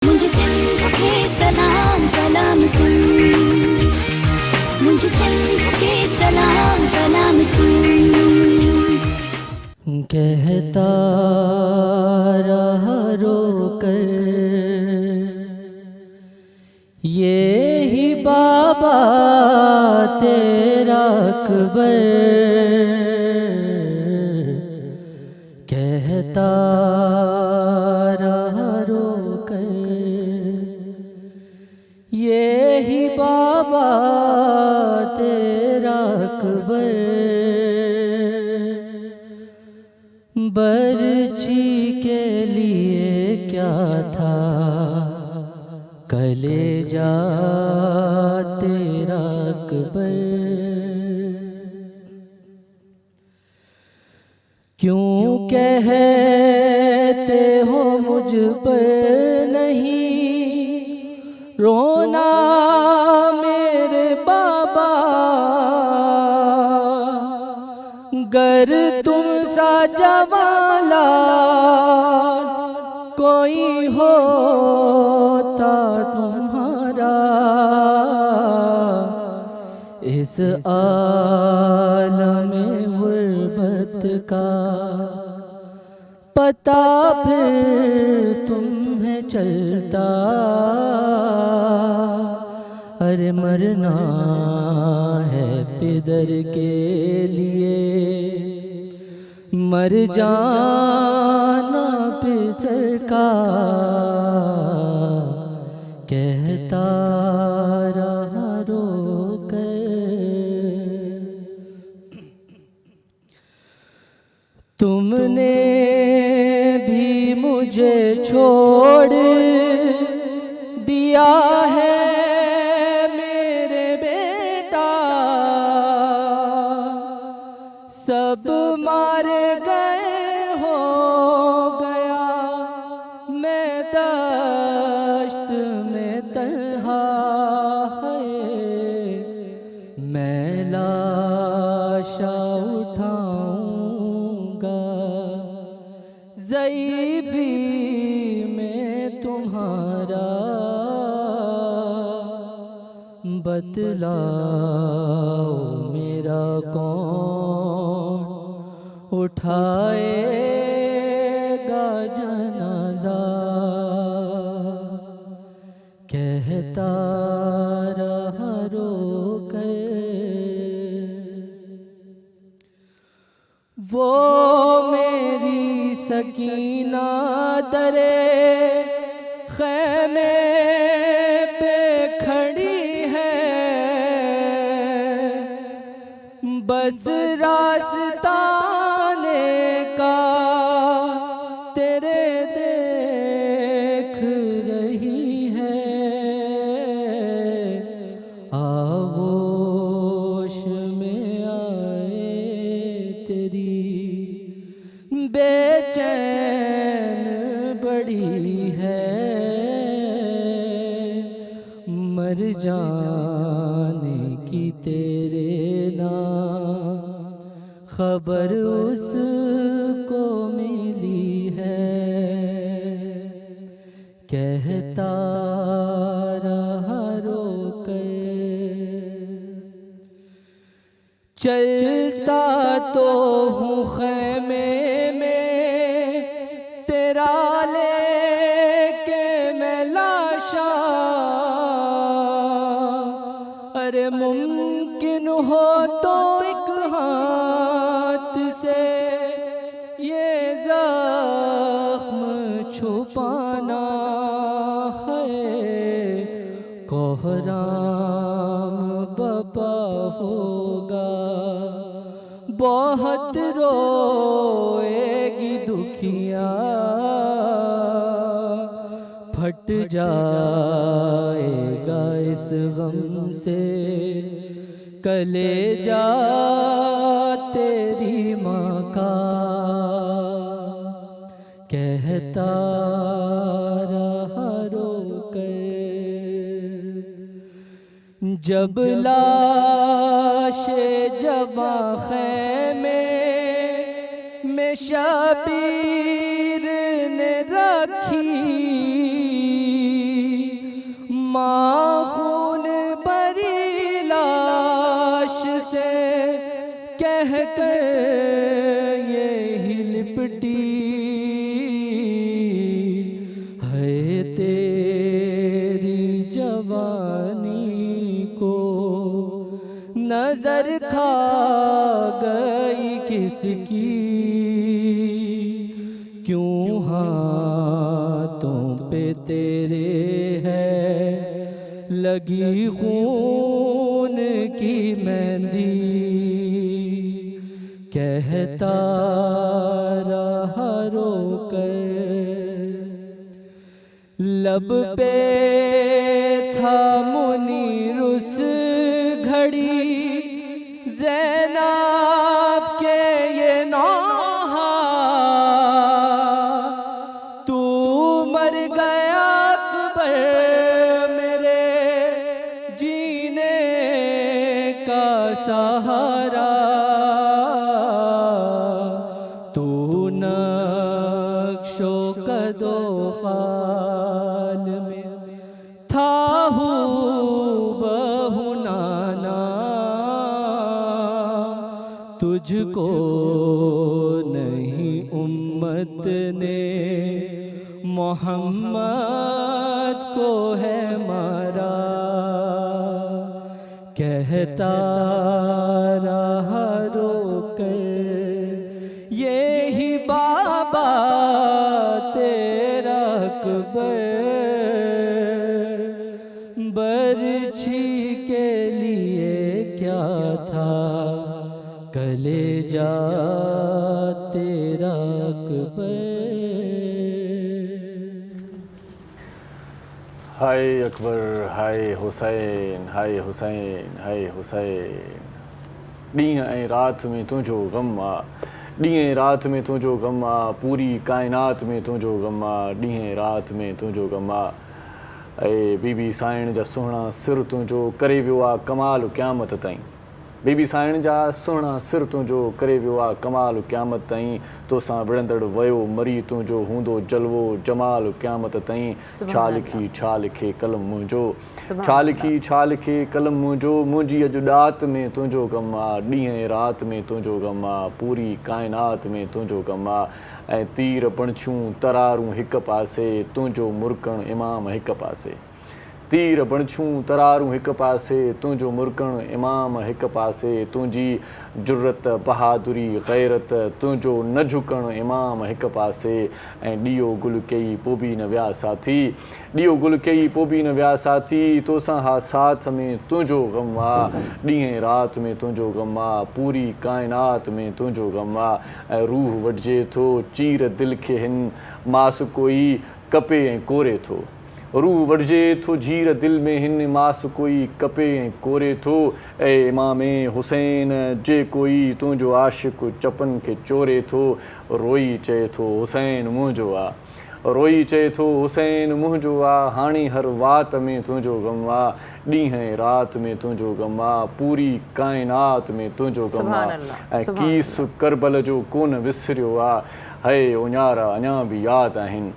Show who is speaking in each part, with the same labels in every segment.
Speaker 1: मुझे सिंध के सलाम सलाम सुन, मुझे सिंध के सलाम सलाम सुन।
Speaker 2: कहता रहा रोकर ये ही बाबा तेरा अकबर, कहता रहा रोकर ये ही बाबा तेरा अकबर। बर्छी के लिए क्या था कलेजा तेरा अकबर, क्यों कहते हो मुझ पर नहीं रोना मेरे बाबा, गर तुम सा जवाला कोई होता तुम्हारा, इस आलम गुर्बत का पता फिर तुम्हें चलता। अरे मरना है पिदर के लिए, मर जाना पिसर का, कहता रहा रोकर। तुमने भी मुझे छोड़ दिया है मेरे बेटा, सब मारे गए हो गया मैं दश्त में तन्हा है, मैं लाशा उठाऊंगा ज़ईफ़ी में तुम्हारा, बतलाओ मेरा कौन उठाएगा जनाजा, कहता रहा रोकर। वो मेरी सकीना दरे खैमे पे खड़ी है, बस रास्ताने का तेरे देख रही है, आगोश में आए तेरी बेचैन बड़ी है, मर जाने की तेरे नाम खबर उसको मिली है, कहता रहा रोकर। चलता तो हूँ खैमे में तेरा लेके मैं लाशा, अरे मुमकिन हो तो एक हाथ से ये जख्म छुपाना है, कोहराम बपा होगा बहुत रोएगी दुखिया, फट जाएगा इस गम से कलेजा तेरी माँ का, कहता रहा रोकर। जब लाशे जवा खैमे में शबीर ने रखी, तेरी जवानी को नजर खा गई किसकी, क्यों हाथों पे तेरे है लगी खून की मेहंदी, कहता रहा रोकर लब पे था मुनीर उस घड़ी, ज़ैनब के ये नौहा तू मर गया अकबर मेरे जीने का सहारा, तू नक्शो कदो खाल में था हूबहू नाना, तुझको नहीं उम्मत ने मोहम्मद को है मारा, कहता रहा रोकर यही बाबा तेरा अकबर, बरछी के लिए क्या था कलेजा तेरा अकबर।
Speaker 3: हाय अकबर, हाय हुसैन, हाय हुसैन, हाय हुसैन। ॾींहं ऐं राति में तुंहिंजो ग़म आहे, ॾींहं ऐं राति में तुंहिंजो ग़म आहे, पूरी काइनात में तुंहिंजो ग़म आहे, ॾींहं ऐं राति में तुंहिंजो ग़म आहे। ऐं बीबी साइण जा सुहिणा सिर तुंहिंजो करे वियो आहे कमाल क़यामत ताईं, बीबी साइण जा सुहिणा सिर तुंहिंजो करे वियो आहे कमाल क़यामत ताईं, तोसां विढ़ंदड़ वियो मरी तुंहिंजो हूंदो जलवो जमाल क़यामत ताईं। छा लिखे कलम मुंहिंजो, छा लिखे कलम मुंहिंजो, मुंहिंजी अॼु ॾात में तुंहिंजो ग़म आहे, ॾींहं ऐं राति में तुंहिंजो ग़म आहे, पूरी काइनात में तुंहिंजो ग़म आहे। ऐं तीर बणछूं तरारूं हिक पासे, तुंहिंजो मुरकण इमाम हिक पासे, तीर बणछूं तरारूं हिक पासे, तुंहिंजो मुरकण इमाम हिक पासे, तुंहिंजी जुर्रत बहादुरी गैरत, तुंहिंजो न झुकण इमाम हिक पासे। ऐं ॾियो गुल कई पोइ बि न विया साथी, ॾियो गुल कई पोइ बि न विया साथी, तोसां हा साथ में तुंहिंजो ग़म आहे, ॾींहं ऐं राति में तुंहिंजो ग़म आहे, पूरी काइनात में तुंहिंजो ग़म आहे। ऐं रूह वठिजे थो चीर दिलि खे हिन मास कोई कपे ऐं कोरे थो, रूह वठिजे थो जीर दिलि में हिन मास कोई कपे ऐं कोरे थो। ऐं इमामे हुसैन जे कोई तुंहिंजो आशिक़ चपन खे चोरे थो, रोई चए थो हुसैन मुंहिंजो आहे, रोई चए थो हुसैन मुंहिंजो आहे, हाणे हर वात में तुंहिंजो ग़म आहे, ॾींहं ऐं राति में तुंहिंजो ग़म आहे, पूरी काइनात में तुंहिंजो ग़म आहे। ऐं कीस करबल जो कोन विसरियो आहे, है उञारा अञा बि यादि आहिनि,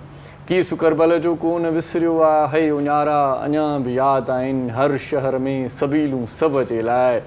Speaker 3: कीस करबल जो कोन विसरियो आहे, है उञारा अञा बि यादि आहिनि। हर शहर में सबीलूं सभ जे लाइ,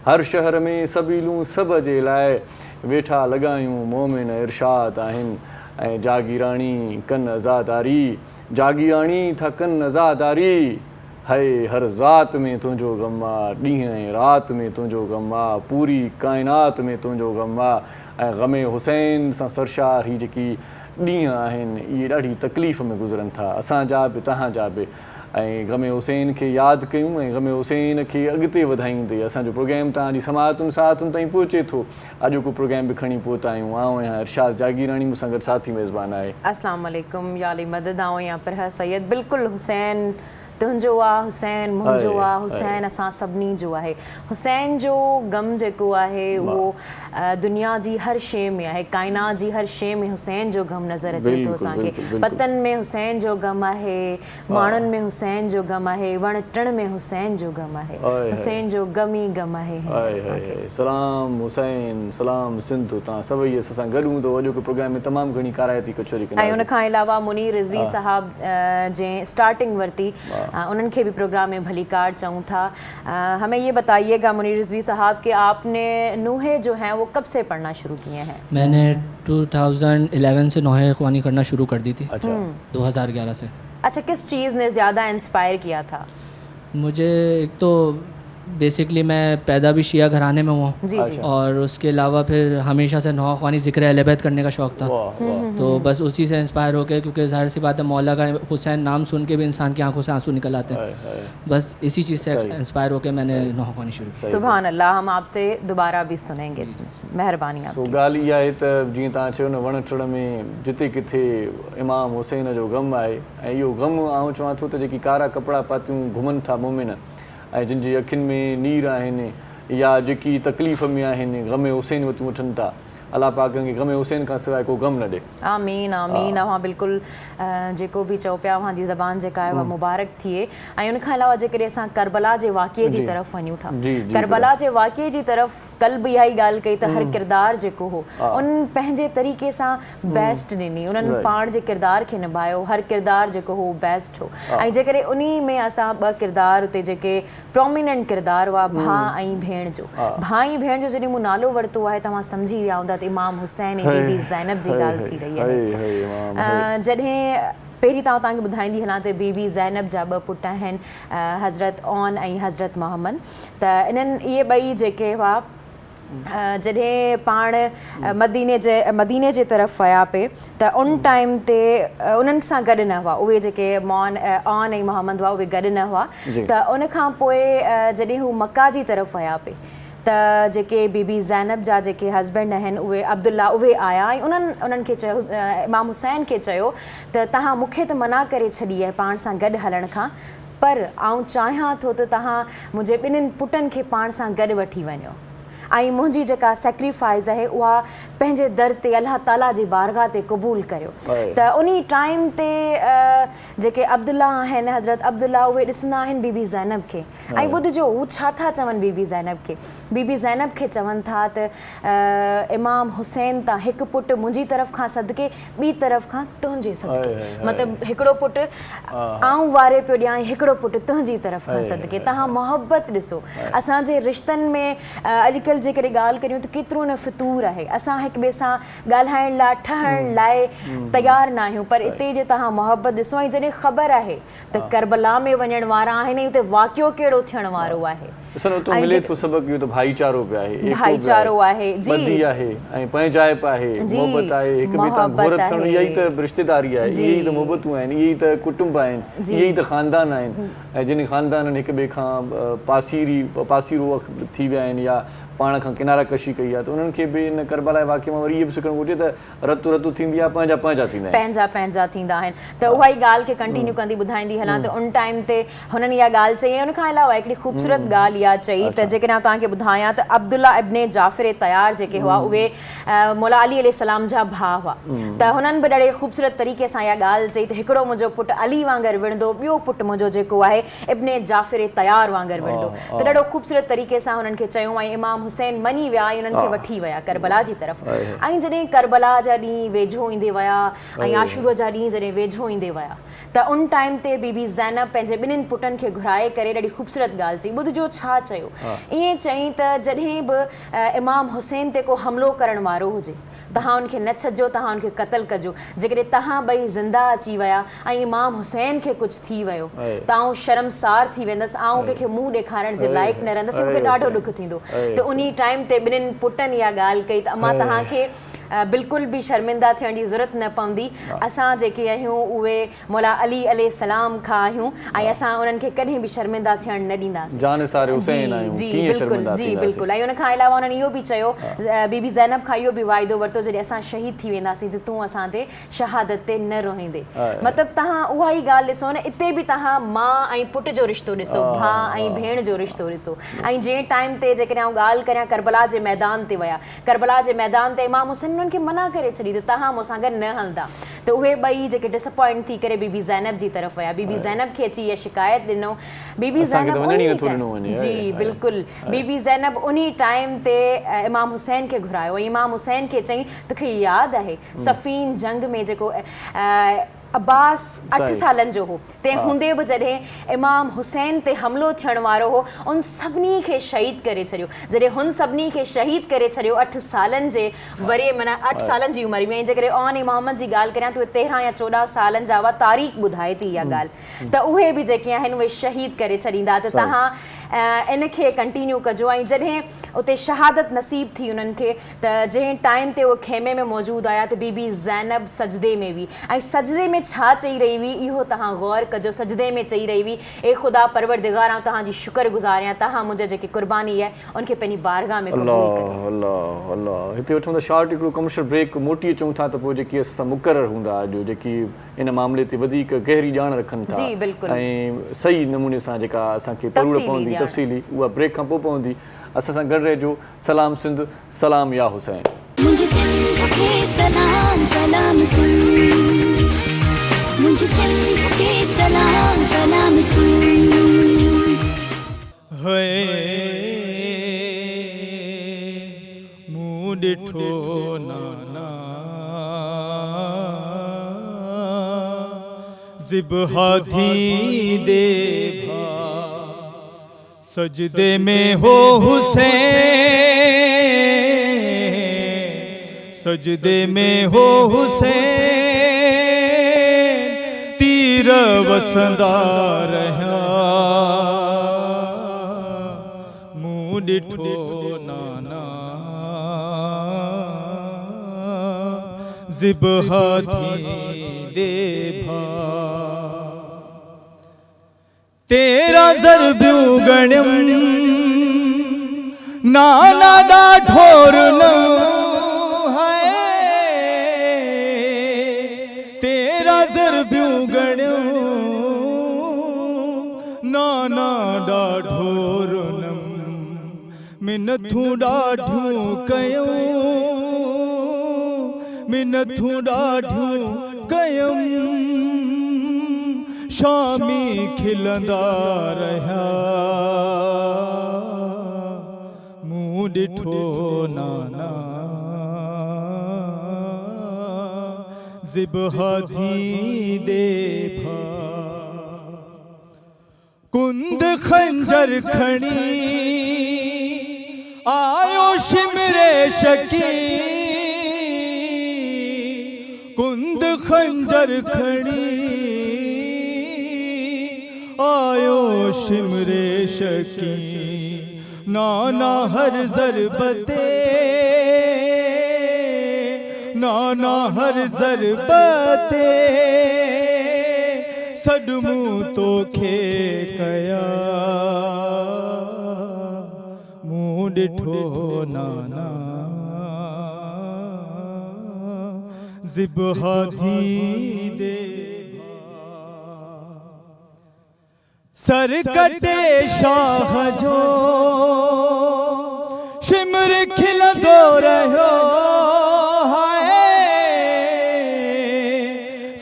Speaker 3: हर शहर में सबीलूं सभ जे लाइ, वेठा लॻायूं मोमिन इरशाद आहिनि। ऐं जागीराणी कन अज़ादारी, जागीराणी था कन अज़ादारी, है हर ज़ात में तुंहिंजो ग़म आहे, ॾींहं ऐं राति में तुंहिंजो ग़म आहे, पूरी काइनात में तुंहिंजो ग़म आहे। ऐं ग़मे हुसैन सां सरशार ही जेकी ॾींहं आहिनि इहे ॾाढी तकलीफ़ में गुज़रनि था, असांजा बि तव्हांजा बि। ऐं ग़मे हुसैन खे यादि कयूं ऐं ग़मे हुसैन खे अॻिते वधाईंदे असांजो प्रोग्राम तव्हांजी समातुनि सातुनि ताईं पहुचे थो। अॼोको प्रोग्राम बि खणी पहुता आहियूं, आऊं यहाँ इरशाद जागीरानी मूंसां गॾु साथी मेज़बान आहे।
Speaker 4: अस्सलाम वालेकुम या अली मदद, आऊं यहाँ पर है सैयद। बिल्कुलु हुसैन तुंहिंजो आहे, हुसैन मुंहिंजो आहे, हुसैन असां सभिनी जो आहे। हुसैन जो ग़म जेको आहे उहो दुनिया जी हर शइ में आहे, काइनात जी हर शइ में हुसैन जो ग़म नज़र अचे थो असांखे। पतन में हुसैन जो ग़म आहे, माण्हुनि में हुसैन जो ग़म आहे, वण टिण में हुसैन जो ग़म आहे, हुसैन जो ग़म ई ग़म आहे।
Speaker 3: सलाम हुसैन, सलाम सिंध, तव्हां सभई असां गॾु हूंदो। अॼोके प्रोग्राम में तमामु घणी कारायती कचोरी कंदा।
Speaker 4: ऐं उनखां अलावा मुनीर रिज़वी साहब जंहिं स्टार्टिंग वरिती, उन्हनि खे भी प्रोग्राम में भली कार चाहूँ था। हमें ये बताइएगा मुनीर रिज़वी साहब कि आपने नूहे जो हैं वो कब से पढ़ना शुरू किए हैं?
Speaker 2: मैंने 2011 से नूहे ख़ुवानी करना शुरू कर दी थी। अच्छा। 2011 से।
Speaker 4: अच्छा, किस चीज़ ने ज़्यादा इंस्पायर किया था?
Speaker 2: मुझे एक तो बेसिकली मैं पैदा भी शिया घराने में हुआ,
Speaker 4: जी जी।
Speaker 2: और उसके अलावा फिर हमेशा से नौ ख़वानी ज़िक्र अहले बैत करने का शौक़ था।
Speaker 3: वाह वाह।
Speaker 2: तो बस उसी से इंस्पायर हो गए, क्योंकि ज़ाहिर सी बात है मौला का हुसैन नाम सुन के भी इंसान की आंखों से आंसू निकल आते हैं।
Speaker 3: हाय, हाय।
Speaker 2: बस इसी चीज़ से
Speaker 3: सही।
Speaker 2: इंस्पायर होकर मैंने नौ ख़वानी शुरू की।
Speaker 4: सुभान अल्लाह, हम आपसे दोबारा भी सुनेंगे। मेहरबानी
Speaker 3: सो
Speaker 4: आपकी।
Speaker 3: ॻाल्हि इहा आहे त जीअं तव्हां चयो न वण टिण में जिते किथे इमाम हुसैन जो ग़म आहे, ऐं इहो ग़म आउं चवां थो त जेकी कारा कपिड़ा पातियूं घुमनि था मोमिन, ऐं जिन जी अखियुनि में नीर आहिनि या जेकी तकलीफ़ में आहिनि, ग़म हुसैन वटि वठनि था, अलाह पाक खे ग़म हुसैन खां सवाइ को ग़म न ॾे।
Speaker 4: आमीन आमीन। अवां बिल्कुलु जेको बि चओ पिया अवां जी ज़बान जेका आहे उहा मुबारक थिए। ऐं उन खां अलावा जेकॾहिं असां करबला जे वाक़िए जी तरफ़ वञूं था,
Speaker 3: जी, जी,
Speaker 4: करबला जे वाक़िए जी तरफ़ कल बि इहा ई ॻाल्हि कई त हर किरदारु जेको हो उन पंहिंजे तरीक़े सां बेस्ट ॾिनी, उन्हनि पाण जे किरदार खे निभायो, हर किरदारु जेको हो बेस्ट हो। ऐं जेकॾहिं उन में असां ॿ किरदार उते जेके प्रोमिनेंट किरदार हुआ, भाउ ऐं भेण जो, भाउ ऐं भेण जो जॾहिं मूं नालो वरितो आहे तव्हां सम्झी विया हूंदा त इमाम हुसैन ऐं बीबी ज़ैनब जी ॻाल्हि थी रही आहे। जॾहिं पहिरीं तव्हांखे ॿुधाईंदी हलां त बीबी ज़ैनब जा ॿ पुट आहिनि, हज़रत ओन ऐं हज़रत मोहम्मद। त इन्हनि इहे ॿई जेके हुआ जॾहिं पाण मदीने जे तरफ़ विया पे त उन टाइम ते उन्हनि सां गॾु न हुआ, उहे जेके ओन ऐं मोहम्मद हुआ उहे गॾु न हुआ। त उन खां पोइ जॾहिं हू मक्का जी तरफ़ विया पे त जेके बीबी ज़ैनब जा जेके हस्बैंड आहिनि उहे अब्दुल्ला, उहे आया ऐं उन्हनि खे चयो, इमाम हुसैन खे चयो त तव्हां मूंखे त मना करे छॾी आहे पाण सां गॾु हलण खां, पर आउं चाहियां थो त तव्हां मुंहिंजे ॿिन्हिनि पुटनि खे पाण सां गॾु वठी वञो, ऐं मुंहिंजी जेका सेक्रीफाइस आहे उहा पंहिंजे दर ते अलाह ताला जी बारगाह ते क़बूल करियो। त उन टाइम ते जेके अब्दुल्ला आहिनि, हज़रत अब्दुल्ला, उहे ॾिसंदा आहिनि बीबी ज़ैनब खे ऐं ॿुधिजो हू छा था चवनि बीबी ज़ैनब खे। बीबी ज़ैनब खे चवनि था त इमाम हुसैन तां हिकु पुटु मुंहिंजी तरफ़ खां सदिके, ॿी तरफ़ खां तुंहिंजे सदिके, मतिलबु हिकिड़ो पुटु आऊं वारे पियो ॾियां, हिकिड़ो पुटु तुंहिंजी तरफ़ खां सदिके। तव्हां मोहबत ॾिसो, असांजे रिश्तनि में अॼुकल्ह जेकॾहिं ॻाल्हि करियूं त केतिरो न फितूर आहे, असां हिक ॿिए सां ॻाल्हाइण लाइ ठहण लाइ तयारु न आहियूं, पर हिते जे तव्हां मोहबत ॾिसो। ऐं जॾहिं ख़बर आहे त करबला में वञण वारा आहिनि ऐं उते वाक़ियो कहिड़ो थियण वारो आहे,
Speaker 3: मिले थो सबक़ इहो त भाईचारो बि आहे,
Speaker 4: भाईचारो आहे,
Speaker 3: बदी आहे ऐं पंहिंजाइप आहे, मोहबत आहे, हिक ॿिए तां घोर थियण, इहा ई त रिश्तेदारी आहे, इहे ई त मोहबतूं आहिनि, इहे ई त कुटुंब आहिनि, इहे ई त ख़ानदान आहिनि। ऐं जिन ख़ानदाननि हिक ॿिए खां पासीरो थी विया आहिनि या पाण खां किनारा कशी कई आहे, त उन्हनि खे बि इन करबला वाक़िए मां वरी इहो बि सिखणु घुरिजे त रतु रतु थींदी आहे, पंहिंजा पंहिंजा थींदा आहिनि, पंहिंजा
Speaker 4: थींदा आहिनि। त उहा ई ॻाल्हि खे कंटिन्यू कंदी ॿुधाईंदी हलां त उन टाइम ते हुननि इहा ॻाल्हि चई। उन खां अलावा हिकिड़ी ख़ूबसूरत ॻाल्हि इहा चई त जेकॾहिं आउं तव्हांखे ॿुधायां त अब्दुल्ला इब्न जाफ़िर तयार जेके हुआ उहे मौला अली अलैहिस्सलाम जा भाउ हुआ। त हुननि बि ॾाढे ख़ूबसूरत तरीक़े सां इहा ॻाल्हि चई त हिकिड़ो मुंहिंजो पुटु अली वांगुरु विढ़ंदो, ॿियो पुटु मुंहिंजो जेको आहे इब्न जाफ़िर तयार वांगुरु विढ़ंदो। त ॾाढो ख़ूबसूरत तरीक़े सां हुननि खे चयूं ऐं इमाम हुसैन मञी विया ऐं उन्हनि खे वठी विया करबला जी तरफ़। ऐं जॾहिं करबला जा ॾींहं वेझो ईंदे विया ऐं आशूरा जा ॾींहं जॾहिं वेझो ईंदे विया त उन टाइम ते बीबी ज़ैनब पंहिंजे ॿिन्हिनि पुटनि खे घुराए करे ॾाढी ख़ूबसूरत ॻाल्हि चई। ॿुधिजो छा चयो, ईअं चई त जॾहिं बि इमाम हुसैन ते को हमिलो करण वारो हुजे तव्हां उनखे न छॾिजो, तव्हां उनखे क़तल कजो। जेकॾहिं तव्हां ॿई ज़िंदा अची विया ऐं इमाम हुसैन खे कुझु थी वियो त आउं शर्मसार थी वेंदसि, आउं कंहिंखे मुंहुं ॾेखारण जे लाइक़ु न रहंदसि, मूंखे ॾाढो ॾुख थींदो। त उन टाइम ते ॿिन्हिनि पुटनि इहा ॻाल्हि कई त अम्मा तव्हांखे बिल्कुलु बि शर्मिंदा थियण जी ज़रूरत न पवंदी, असां जेके आहियूं उहे मौला अली अलैहिस्सलाम खां आहियूं ऐं असां उन्हनि खे कॾहिं बि शर्मिंदा थियण न ॾींदासीं। जी बिल्कुलु। ऐं उन खां अलावा उन्हनि इहो बि चयो, बीबी ज़ैनब खां इहो बि वाइदो वरितो जॾहिं असां शहीद थी वेंदासीं त तूं असां ते शहादत ते न रोईंदे। मतिलबु तव्हां उहा ई ॻाल्हि ॾिसो न, हिते बि तव्हां माउ ऐं पुट जो रिश्तो ॾिसो, भाउ ऐं भेण जो रिश्तो ॾिसो। ऐं जंहिं टाइम ते जेकॾहिं आउं ॻाल्हि करियां करबला जे मैदान ते विया, करबला जे मैदान ते इमाम हुसैन उन्हनि खे मना करे छॾी त तव्हां मूंसां गॾु न हलंदा, त उहे ॿई जेके डिसअपॉइंट थी करे बीबी ज़ैनब जी तरफ़ विया। बीबी ज़ैनब खे अची इहा शिकायत ॾिनो। बीबी ज़ैनब जी बिल्कुलु, बीबी ज़ैनब उन टाइम ते इमाम हुसैन खे घुरायो ऐं इमाम हुसैन खे चई तोखे यादि आहे सफ़ीन जंग में जेको अब्बास 8
Speaker 3: सही।
Speaker 4: सालनि जो हो ते हूंदे बि जॾहिं इमाम हुसैन ते हमिलो थियण वारो हो उन सभिनी खे शहीद करे छॾियो। जॾहिं हुन सभिनी खे शहीद करे छॾियो 8 सालनि जे वरे माना 8 सालनि जी उमिरि में, जेकॾहिं औन इमाम जी ॻाल्हि करियां त उहे 13 या 14 सालनि जा हुआ, तारीख़ ॿुधाए थी इहा ॻाल्हि, त उहे बि जेके आहिनि उहे शहीद करे छॾींदा। त तव्हां इन खे कंटिन्यू कजो। ऐं जॾहिं उते शहादत नसीब थी उन्हनि खे, त जंहिं टाइम ते उहे खेमे में मौजूदु आया त बीबी ज़ैनब सजदे में हुई, ऐं सजदे में छा चई रही हुई इहो तव्हां गौर कजो। सजदे में चई रही हुई, ए ख़ुदा परवरदिगार, आउं तव्हांजी शुक्रगुज़ार आहियां, तव्हां मुंहिंजी जेकी क़ुर्बानी आहे उनखे पंहिंजी बारगाह में क़बूल कयो।
Speaker 3: अल्लाह अल्लाह अल्लाह। हिते वठूं था शॉर्ट हिकिड़ो कमर्शियल ब्रेक, मोटी अचूं था त पोइ जेकी असां मुक़ररु हूंदा अॼु जेकी इन मामले ते वधीक गहरी ॼाण रखनि था
Speaker 4: जी, बिल्कुलु।
Speaker 3: ऐं सही नमूने सां जेका असांखे ज़रूरत पवंदी तफ़सीली, उहा ब्रेक खां पोइ पवंदी। असां सां गॾु रहिजो। सलाम सिंध, सलाम या हुसैन।
Speaker 1: मुझे सिंध के सलाम सलाम सिंध, मुझे सिंध के सलाम सलाम सिंध।
Speaker 5: मूं ॾिठो नाना ज़िबहा थी दे भा, सजदे में हो हुसैन, सजदे में हो हुसैन, तीर वसंदा रहा। मूं ॾिठो नाना ज़िबहा थी दे भा, तेरा ज़रबियूं गणियम नाना ॾाढो है, तेरा ज़रबियूं गणियम नाना ॾाढो रुनम, मिनथूं ॾाढियूं कयूं, मिनथूं ॾाढियूं कयूं, शामी खिलंदा रहा। मूं ॾिठो नाना ज़िबहा थी दे भा, कुंद खंजर खणी आयो शिमरे शकी, कुंद खंजर खणी आयो शिमरे शकी, नाना हर ज़रबते, नाना हर ज़रबते, सदमूं तोखे कया। मूं ॾिठो नाना ज़िबहा थी दे, सर कटे शाह जो शिमर खिलंदो रहियो है,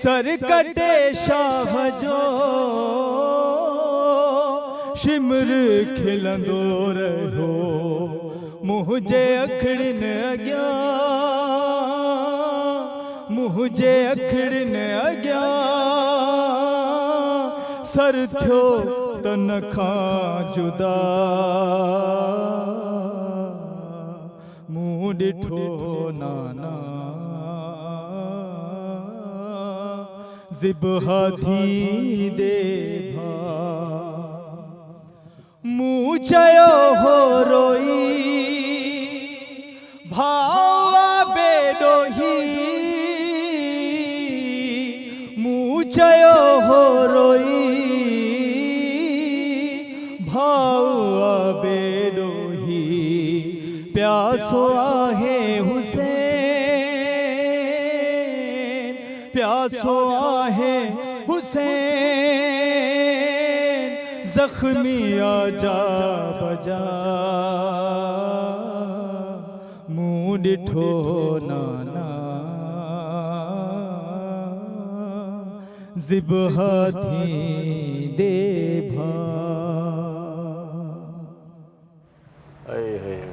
Speaker 5: सर कटे शाह जो शिमर खिलंदो रहियो, मुंहिंजे अखड़िन अॻियां, मुंहिंजे अखड़िन अॻियां, सर थियो तन खां जुदा। मूं ॾिठो नाना ज़िबहा थी दे भा, मूं चयो हो रोई भावा बेडोही, मूं चयो हो रोई भावा बेडोही, प्यासो आहे हुसैन, प्यासो आहे हुसैन, जख्मी आजा बजा। मूं ॾिठो नाना ज़िबहा थी दे भा।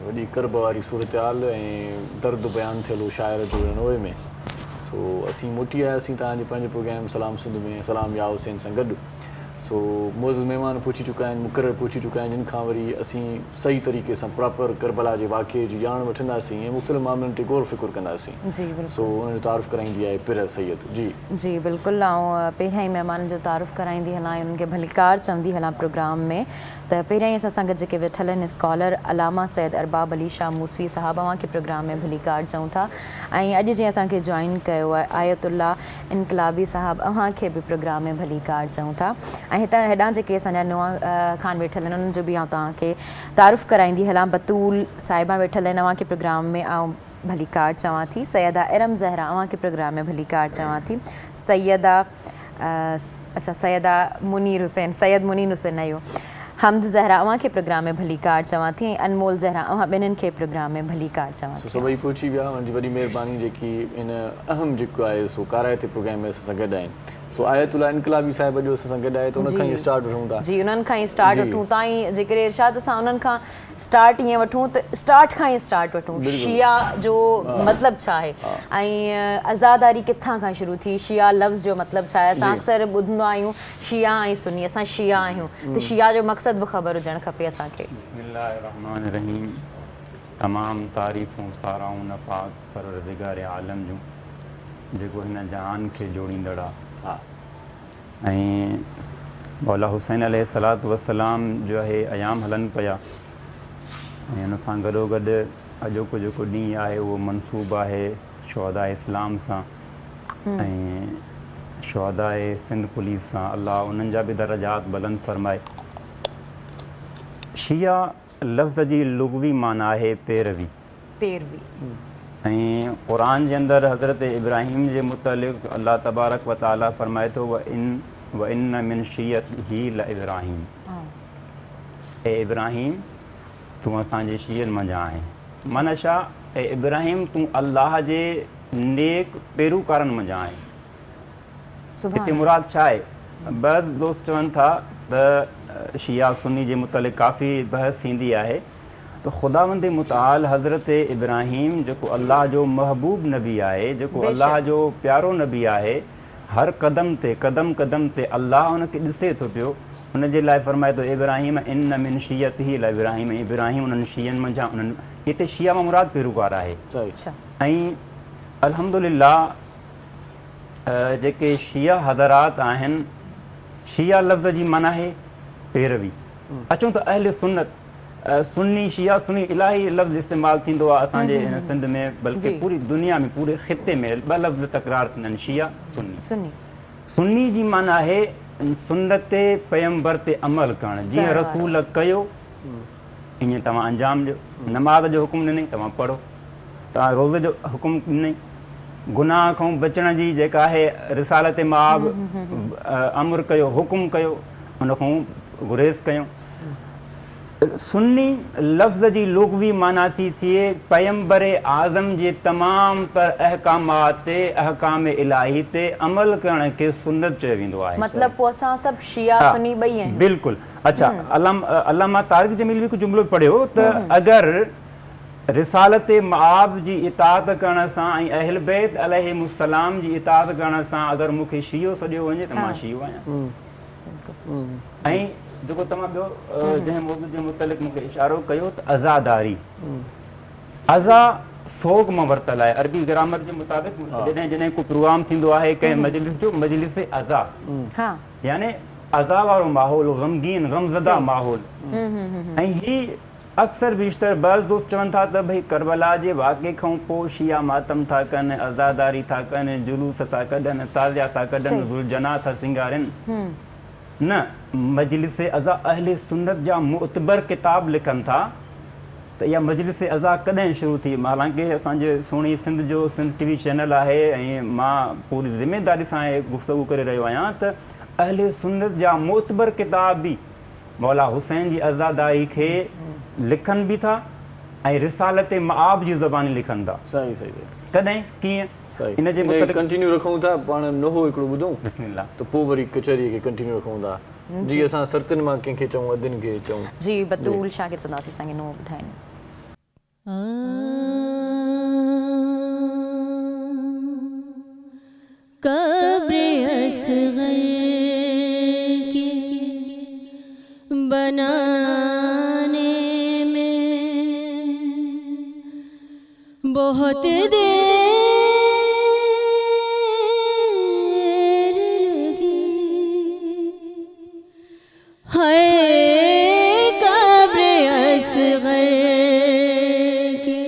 Speaker 3: वॾी करब वारी सूरत हाल ऐं दर्द बयानु थियल हो शाइर जो नोए में। सो असीं मोटी आयासीं तव्हांजे पंहिंजे प्रोग्राम सलाम सिंध में सलाम या हुसैन सां गॾु। सो मोज़ महिमान पहुची चुका आहिनि, मुक़ररु पहुची चुका आहिनि, जिन खां वरी असीं सही तरीक़े सां प्रॉपर करबला जे वाक़े जी ॼाण वठंदासीं ऐं मुख़्तलिफ़ मामलनि ते गौर फ़िकुर कंदासीं।
Speaker 4: जी बिल्कुलु।
Speaker 3: सो उन जो तारुफ़ कराईंदी आहे पिर सैयद। जी
Speaker 4: जी बिल्कुलु। ऐं पहिरियां ई महिमाननि जो तारुफ़ कराईंदी हलां, उन्हनि खे भलीकार चवंदी हलां प्रोग्राम में। त पहिरियां ई असां सां गॾु जेके वेठल आहिनि स्कॉलर अलामा सैयद अरबाब अली शाह मूसवी साहब, अव्हांखे प्रोग्राम में भलीकार चऊं था। ऐं अॼु जीअं असांखे जॉइन कयो आहे आयतुल्ला इनकलाबी साहब, अव्हांखे बि प्रोग्राम में भलीकार चऊं था। ऐं हितां हेॾां जेके असांजा नुआ ख़ान वेठल आहिनि उन्हनि जो बि आउं तव्हांखे तारुफ़ कराईंदी हलां। बतूल साहिबा वेठल आहिनि, अव्हांखे प्रोग्राम में आउं भलीकार चवां थी। सैयदा इरम ज़हरा, अव्हांखे प्रोग्राम में भलीकार चवां थी। सैयदा मुनीर हुसैन, सैयद मुनीर हुसैन आहियो। हमद ज़हरा, अव्हांखे प्रोग्राम में भलीकार चवां थी। अनमोल ज़हरा, अव्हां ॿिन्हिनि खे प्रोग्राम में भलीकार चवां थी।
Speaker 3: सभई पहुची विया, उनजी वॾी महिरबानी जेकी इन अहम जेको आहे सो काराइते प्रोग्राम में असां सां गॾु आहिनि। सो आयतुल्ला इनकलाबी साहिब अॼु असां सां गॾु आहे, त उन खां ई स्टार्ट वठूं था।
Speaker 4: जी उन्हनि खां ई स्टार्ट वठूं। तव्हां जेकर इरशाद सां उन्हनि खां स्टार्ट ईअं वठूं त स्टार्ट खां ई स्टार्ट वठूं। शिया जो मतिलबु छा आहे ऐं आज़ादारी किथां खां शुरू थी, शिया लफ़्ज़ जो मतिलबु छा आहे। असां अक्सर ॿुधंदा आहियूं शिया ऐं सुन्नी, असां शिया आहियूं, त शिया जो मक़सदु बि ख़बर हुजणु खपे असांखे।
Speaker 6: बिस्मिल्लाहिर्रहमानिर्रहीम। तमामु तारीफ़ूं साराऊं न पाक परवरदिगार आलम जूं, जेको हिन जहान खे जोड़ींदड़ आहे। ऐं मौला हुसैन अलैहिस्सलातु वस्सलाम जो आहे अयाम हलनि पिया, ऐं हुन सां गॾोगॾु अॼोको जेको ॾींहुं आहे उहो मनसूब आहे शुहदा इस्लाम सां ऐं शुहदा सिंध पुलिस सां। अल्लाह उन्हनि जा बि दर्जात बुलंद फरमाए। शिया लफ़्ज़ जी लुग़वी माना आहे पैरवी। ऐं क़ुरान जे अंदरि हज़रत इब्राहिम जे मुतलिक़ अल्लाह तबारक व तआला फरमाए थो व इन मिन शियतिही ल इब्राहिम। ए इब्राहिम तूं असांजे शियनि मंझां आहीं। माना छा, ए इब्राहिम तूं अल्लाह जे नेक पेरूकारनि मंझां आहीं। हिते मुराद छा आहे? बस दोस्त चवनि था त शिया सुन्नी जे मुतलिक़ काफ़ी बहस थींदी आहे। तो ख़ुदावंद मुताल हज़रत इब्राहिम जेको अल्लाह जो महबूब नबी आहे, जेको अल्लाह जो प्यारो नबी आहे, हर क़दम ते अल्लाह हुनखे ॾिसे थो पियो। हुनजे लाइ फरमाए थो इब्राहिम इन मिन शियतिही ल इब्राहिम। इब्राहिम उन्हनि शियनि मंझां, उन्हनि हिते शिया मां मुराद पेरूकार आहे। ऐं अल्हम्दुलिल्लाह जेके शिया हज़रात आहिनि, शिया लफ़्ज़ जी माना आहे पैरवी। अचूं त अहले सुन्नत, सुन्नी शिया सुन्नी इलाही लफ़्ज़ इस्तेमालु थींदो आहे असांजे हिन सिंध में, बल्कि पूरी दुनिया में पूरे ख़िते में ॿ लफ़्ज़ तकरार थींदा आहिनि, शिया सुन्नी। सुन्नी जी माना आहे सुन्नत पैगंबर ते अमल करणु। जीअं रसूल कयो ईअं तव्हां अंजाम ॾियो। नमाज़ जो हुकुम ॾिनई, तव्हां पढ़ो। तव्हां रोज़े जो हुकुम ॾिनई। गुनाह खां बचण जी जेका आहे रिसालत माब अमर कयो, हुकुम कयो, उन खां गुरेज़ कयूं। सुन्नी लफ़्ज़ जी लुग़वी माना थी थिए पैगंबर आज़म जे तमामु तर अहकामात ते, अहकाम इलाही ते अमल करण खे सुन्नत चयो वेंदो आहे।
Speaker 4: मतिलबु पोइ असां सभु शिया सुन्नी ॿई आहियूं। बिल्कुलु।
Speaker 6: अच्छा, अल्लामा तारिक जमील बि कुझु जुमिलो पढ़ियो त अगरि रिसालत माब जी इताअत करण सां ऐं अहल बैत अलैहिमुस्सलाम जी इताअत करण सां अगरि मूंखे शियो सॼो वञे त मां शियो आहियां। ऐं जेको तव्हां ॿियो जंहिं मौज़ू जे मुतलिक़ मूंखे इशारो कयो त अज़ादारी, अज़ा सोग मां वरितल आहे। अरबी ग्रामर जे मुताबिक़ जॾहिं को प्रोग्राम थींदो आहे कंहिं मजलिस जो, मजलिस अज़ा यानी अज़ा वारो माहौल, ग़मगीन ग़मज़दा माहौल। ऐं ही अक्सर बेशतर बस दोस्त चवनि था त भई करबला जे वाक़े खां पोइ शिया मातम था कनि, अज़ादारी था कनि, जुलूस था कढनि, ताज़िया था कढनि, ज़ुलजना था सिंगारनि। न, मजलिस अज़ा अहले सुन्नत जा मुतबर किताब लिखनि था त इहा मजलिस अज़ा कॾहिं शुरू थी। हालांकि असांजे सुहिणी सिंध जो सिंध टीवी चैनल आहे ऐं मां पूरी ज़िमेदारी सां गुफ़्तगू करे रहियो आहियां त अहले सुन्नत जा मुतबर किताब बि मौला हुसैन जी अज़ादारी खे लिखनि बि था ऐं रिसालत माब जी ज़बानी लिखनि था।
Speaker 3: सही
Speaker 6: कॾहिं कीअं
Speaker 3: इन जे मुतलिक़ कंटिन्यू रखूं था। पाण नोहो हिकिड़ो ॿुधूं
Speaker 6: बिस्मिल्लाह,
Speaker 3: त पोइ वरी कचहरीअ खे कंटिन्यू रखूं था। जी असां सरतनि मां कंहिंखे चऊं, अदिन खे चऊं। जी
Speaker 4: बतूल शाह खे चवंदासीं, असांखे नोहो ॿुधाइनि।
Speaker 1: कब्र असगर के बनाने में बहुत देर लगी है। कब्र असगर के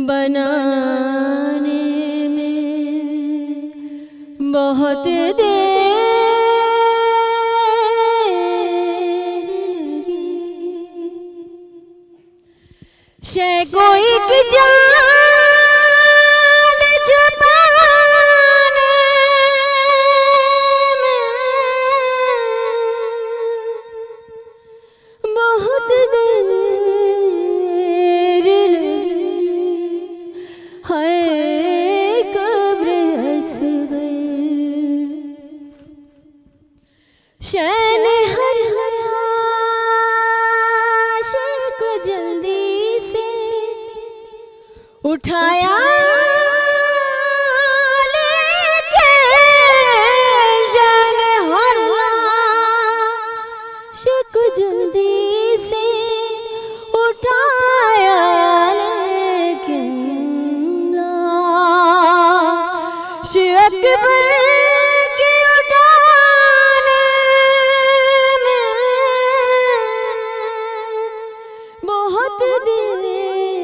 Speaker 1: बनाने में बहुत देर लगी। शे कोई की जान छुपाने में बहुत देर लगी है। कब्र असगर शैन हर आशिक को जल्दी से उठाया लेके जाने हर आशिक को जल्दी से उठाया लेकिन लाश अकबर के उठाने में बहुत देर लगी।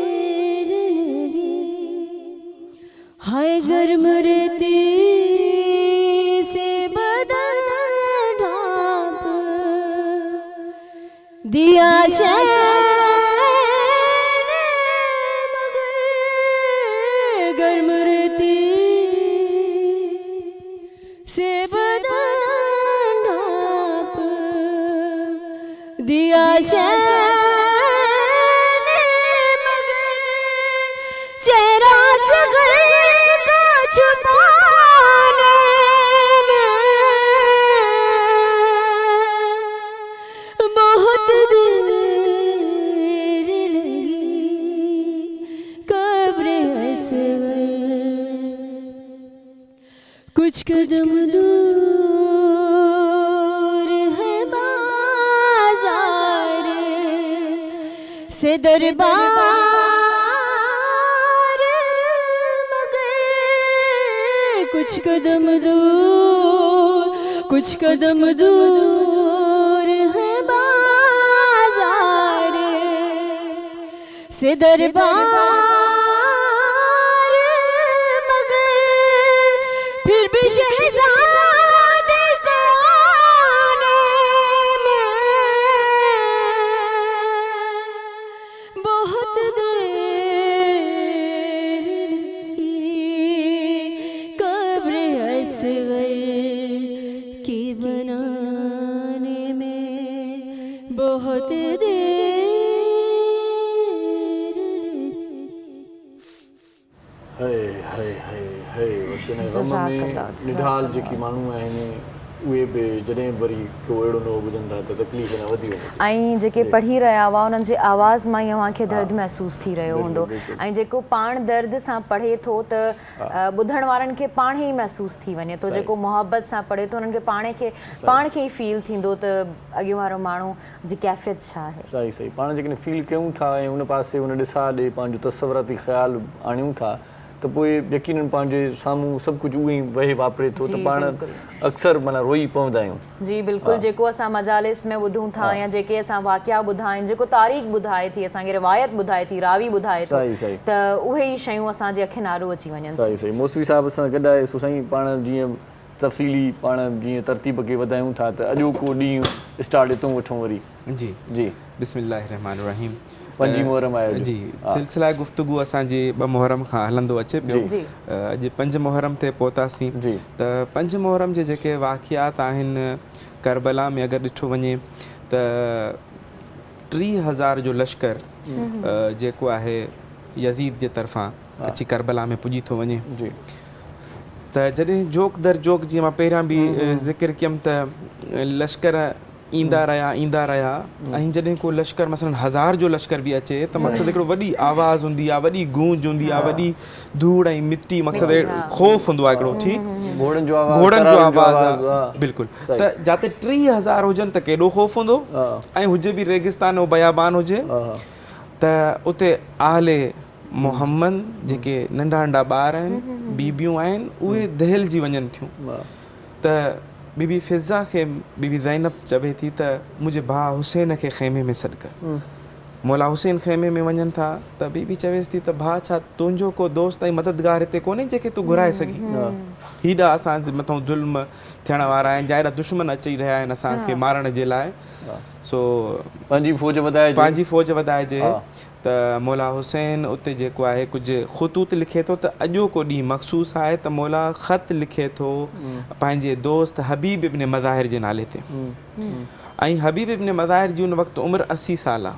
Speaker 1: हाय गर्म रेती से बदन ढांप दिया शैन मगर गर्म रेती से बदन ढांप दिया शैन मगर चेहरा सगर को छुपाने में बहुत देर लगी। कब्र असगर कुछ कदम दूर है बाजार से दरबार मगर कुछ कदम दूर है बाजार से दरबार मगर फिर भी शहजादे को आने में बहुत देर लगी। कब्र असगर के बनाने में बहुत देर
Speaker 3: हाय हाय हाय हाय वसने गम में
Speaker 4: जज़ाकल्लाह,
Speaker 3: निढाल जेकी माण्हू आहिनि उहे बि जॾहिं वरी को अहिड़ो न ॿुधनि था त तकलीफ़ न वधी वेंदी।
Speaker 4: ऐं जेके पढ़ी रहिया हुआ उन्हनि जे आवाज़ मां ई अव्हांखे दर्द महसूस थी रहियो हूंदो ऐं जेको पाण दर्द सां पढ़े थो त ॿुधण वारनि खे पाण ई महसूस थी वञे थो। जेको मोहबत सां पढ़े थो उन्हनि खे पाण खे ई फील थींदो त अॻियो वारो माण्हू जी कैफ़ियत छा आहे।
Speaker 3: सही सही पाण जेकॾहिं फील कयूं था ऐं उन पासे उन ॾिसा ॾे पंहिंजो तसवुराती ख़्यालु आणियूं था त पोइ यकीनन पंहिंजे साम्हूं सभु कुझु उहो ई वहे वापरे थो त पाण अक्सर माना रोई पवंदा आहियूं।
Speaker 4: जी बिल्कुलु जेको असां मजालिस में ॿुधूं था या जेके असां वाक़िया ॿुधा आहिनि जेको तारीख़ ॿुधाए थी असांखे रिवायत ॿुधाए थी रावी ॿुधाए थो त उहे ई शयूं असांजे अखियुनि आरो अची वञनि।
Speaker 3: सही सही मौसवी साहिब सां गॾु आहे सो साईं पाण जीअं तफ़सीली पाण जीअं तरतीब खे वधायूं था त अॼोको ॾींहुं स्टार्ट हितां वठूं वरी।
Speaker 7: जी
Speaker 3: जी
Speaker 7: बिस्मिल्लाहिर्रहमानिर्रहीम।
Speaker 3: पंजी मुहर्रम आहे
Speaker 7: जी सिलसिला गुफ्तगू असांजे 2 मुहर्रम खां हलंदो अचे पियो। अॼु 5 मुहर्रम ते पहुतासीं त 5 मुहर्रम जे जेके वाक़ियात आहिनि करबला में अगरि ॾिठो वञे त 30,000 जो लश्कर जेको आहे यज़ीद जे तरफ़ां अची करबला में पुॼी थो वञे। त जॾहिं जोक दर जोक जीअं मां पहिरियां बि ज़िक्र कयमि त लश्कर ईंदा रहिया ऐं जॾहिं को लश्कर मसलन 1000 जो लश्कर बि अचे त मक़सदु हिकिड़ो वॾी आवाज़ हूंदी आहे, वॾी गूंज हूंदी आहे, वॾी धूड़ ऐं मिटी, मक़सदु ख़ौफ़ हूंदो आहे हिकिड़ो, ठीकु, घोड़नि जो आवाज़ आहे, बिल्कुलु। त जिते 3000 हुजनि त केॾो ख़ौफ़ हूंदो, ऐं हुजे बि रेगिस्तान ऐं बयाबान हुजे, त उते आले मोहम्मद जेके नंढा नंढा ॿार आहिनि, बीबियूं आहिनि, उहे दहिलजी वञनि थियूं। त बीबी फिज़ा खे बीबी ज़ैनब चवे थी त मुंहिंजे भाउ हुसैन खे खेमे में सॾु कर। मौला हुसैन खेमे में वञनि था त बीबी चवेसि थी त भाउ छा तुंहिंजो को दोस्त ऐं मददगार हिते कोन्हे जेके तूं घुराए सघी? हेॾा असांजे मथां ज़ुल्म थियण वारा आहिनि, जा एॾा दुश्मन अची रहिया आहिनि असांखे मारण जे लाइ, सो पंहिंजी फ़ौज वधाइजे। त मौला हुसैन उते जेको आहे कुझु ख़ुतूत लिखे थो त अॼोको ॾींहुं मख़सूस आहे त मौला ख़त लिखे थो पंहिंजे दोस्त हबीब इब्न मज़ाहिर जे नाले ते, ऐं हबीब इब्न मज़ाहिर जी उन वक़्तु उमिरि 80 साल आहे,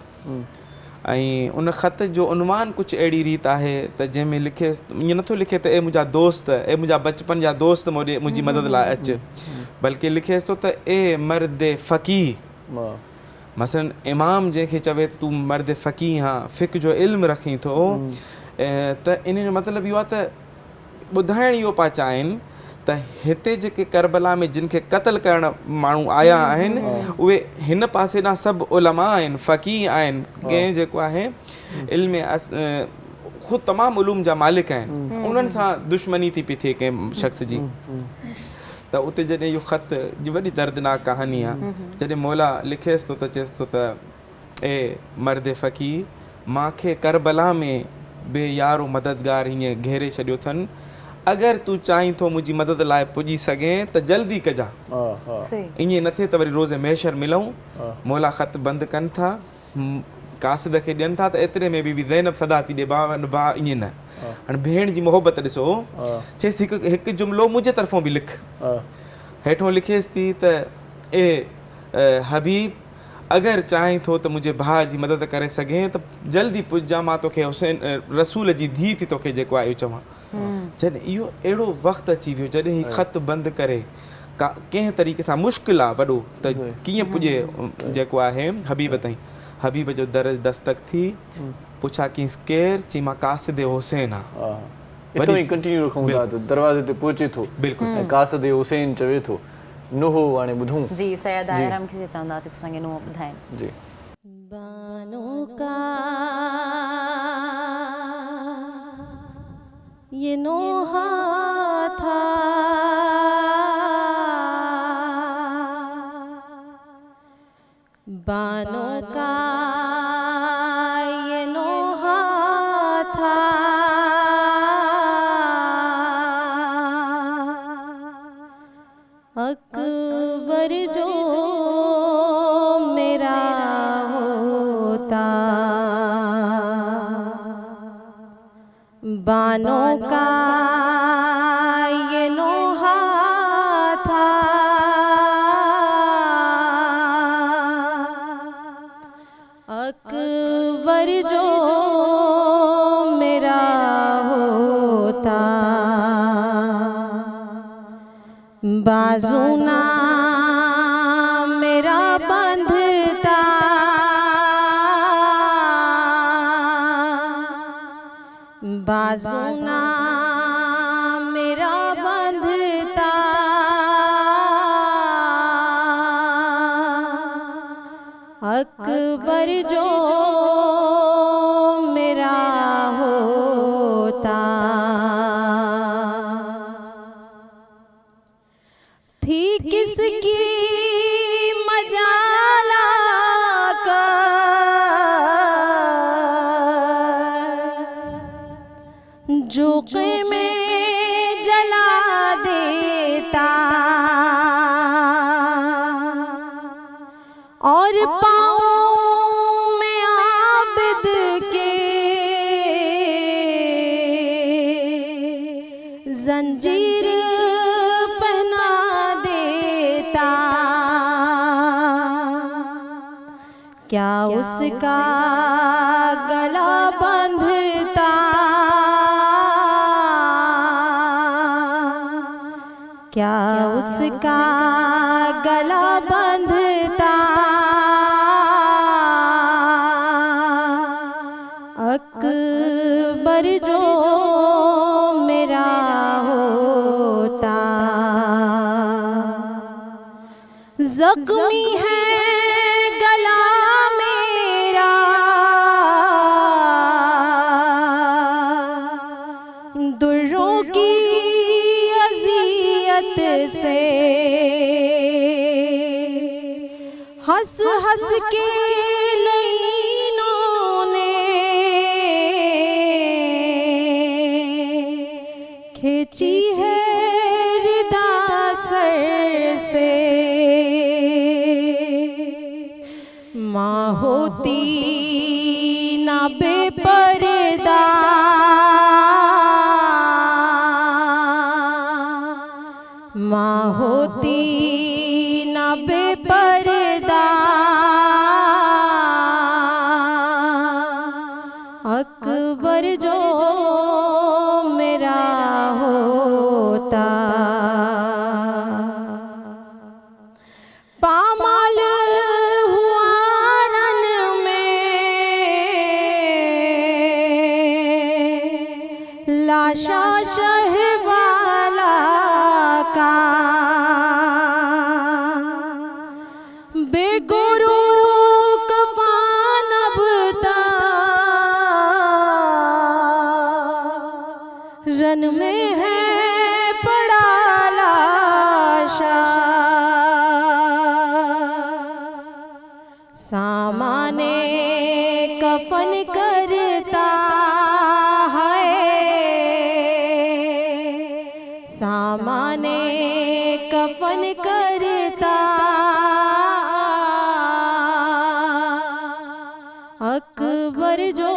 Speaker 7: ऐं उन ख़त जो उनवान कुझु अहिड़ी रीत आहे त जंहिंमें लिखे, ईअं नथो लिखे त ए मुंहिंजा दोस्त, ए मुंहिंजा बचपन जा दोस्त मुंहिंजी मदद लाइ अचु, बल्कि लिखेसि थो त ए मर्द फ़क़ीह, मसलन इमाम जंहिंखे चवे त तूं मर्द फ़क़ीह आहीं, फ़िक़्ह जो इल्मु रखीं थो, त इन जो मतिलबु इहो आहे त ॿुधाइण इहो पिया चाहिनि त हिते जेके करबला में जिन खे क़त्ल करण माण्हू आया आहिनि उहे हिन पासे ॾांहुं सभु उलमा आहिनि, फ़क़ीह आहिनि, कंहिं जेको आहे इल्म ख़ुदि तमामु उलूम जा मालिक आहिनि, उन्हनि सां दुश्मनी थी पई थिए कंहिं शख़्स जी। त उते जॾहिं इहो ख़त जी वॾी दर्दनाक कहानी आहे, जॾहिं मौला लिखेसि थो त चएसि थो त ए मर्द फ़क़ीह, मूंखे करबला में बेयारो मददगार हीअं घेरे छॾियो अथनि, अगरि तूं चाहीं थो मुंहिंजी मदद लाइ पुॼी सघें त जल्दी कजां, ईअं न थिए त वरी रोज़े महशर मिलूं। मौला ख़त बंदि कनि था, कासिद खे ॾियनि था, त एतिरे में बि ज़ैनब सदा थी ॾे भाउ ईअं न, हाणे भेण जी मोहबत ॾिसो, चएसि थी हिकु जुमिलो मुंहिंजे तरफ़ां बि लिख, हेठों लिखेसि थी त ए हबीब, अगरि चाहीं थो त मुंहिंजे भाउ जी मदद करे सघें त जल्दी पुॼां, मां तोखे हुसैन रसूल जी धीउ थी तोखे जेको आहे इहो चवां। जॾहिं इहो अहिड़ो वक़्तु अची वियो जॾहिं हीउ ख़त बंदि करे का कंहिं तरीक़े सां मुश्किल आहे वॾो त कीअं पुॼे जेको आहे हबीब ताईं, हबीब जो दर दस्तक थी, पुछा कींस केरु, चई मां कासिद हुसैन आहे।
Speaker 3: इतो ही कंटिन्यू रखूं था त दरवाज़े ते पहुचे थो, बिल्कुलु कासिद हुसैन चवे थो, नुहो हाणे ॿुधूं
Speaker 4: जी, सैयद आयरम खे चवंदासीं त असांखे नुहो ॿुधाइनि।
Speaker 3: जी,
Speaker 1: बानों का ये नोहा था, बानों का ये नोहा था, अकबर जो मेरा होता, बानों का ये नोहा था, अकबर जो मेरा होता, बाजू ना मेरा बंधता, बाजू ना मेरा बंधता, अकबर जो मेरा होता, थी किसकी मजाला का जो में जला देता, और पाँव में आबिद के जंजीर पहना देता, क्या उसका गला बंधता, क्या उसका गला बंधता,
Speaker 8: जख्मी है गला मेरा, दुर्रों की अज़ियत से, हंस हंस के लईनों ने खींची है रिदा सर से। माँ होती ना बेपर्दा, माँ होती ना बेपर्दा, अकबर जो मेरा होता। पामाल हुआ रन में, लाशा शहवाला का, बेगुरू कफान अबता, रन में है पड़ा लाशा। सामाने कफन करता है, सामाने कफन करता, अकबर जो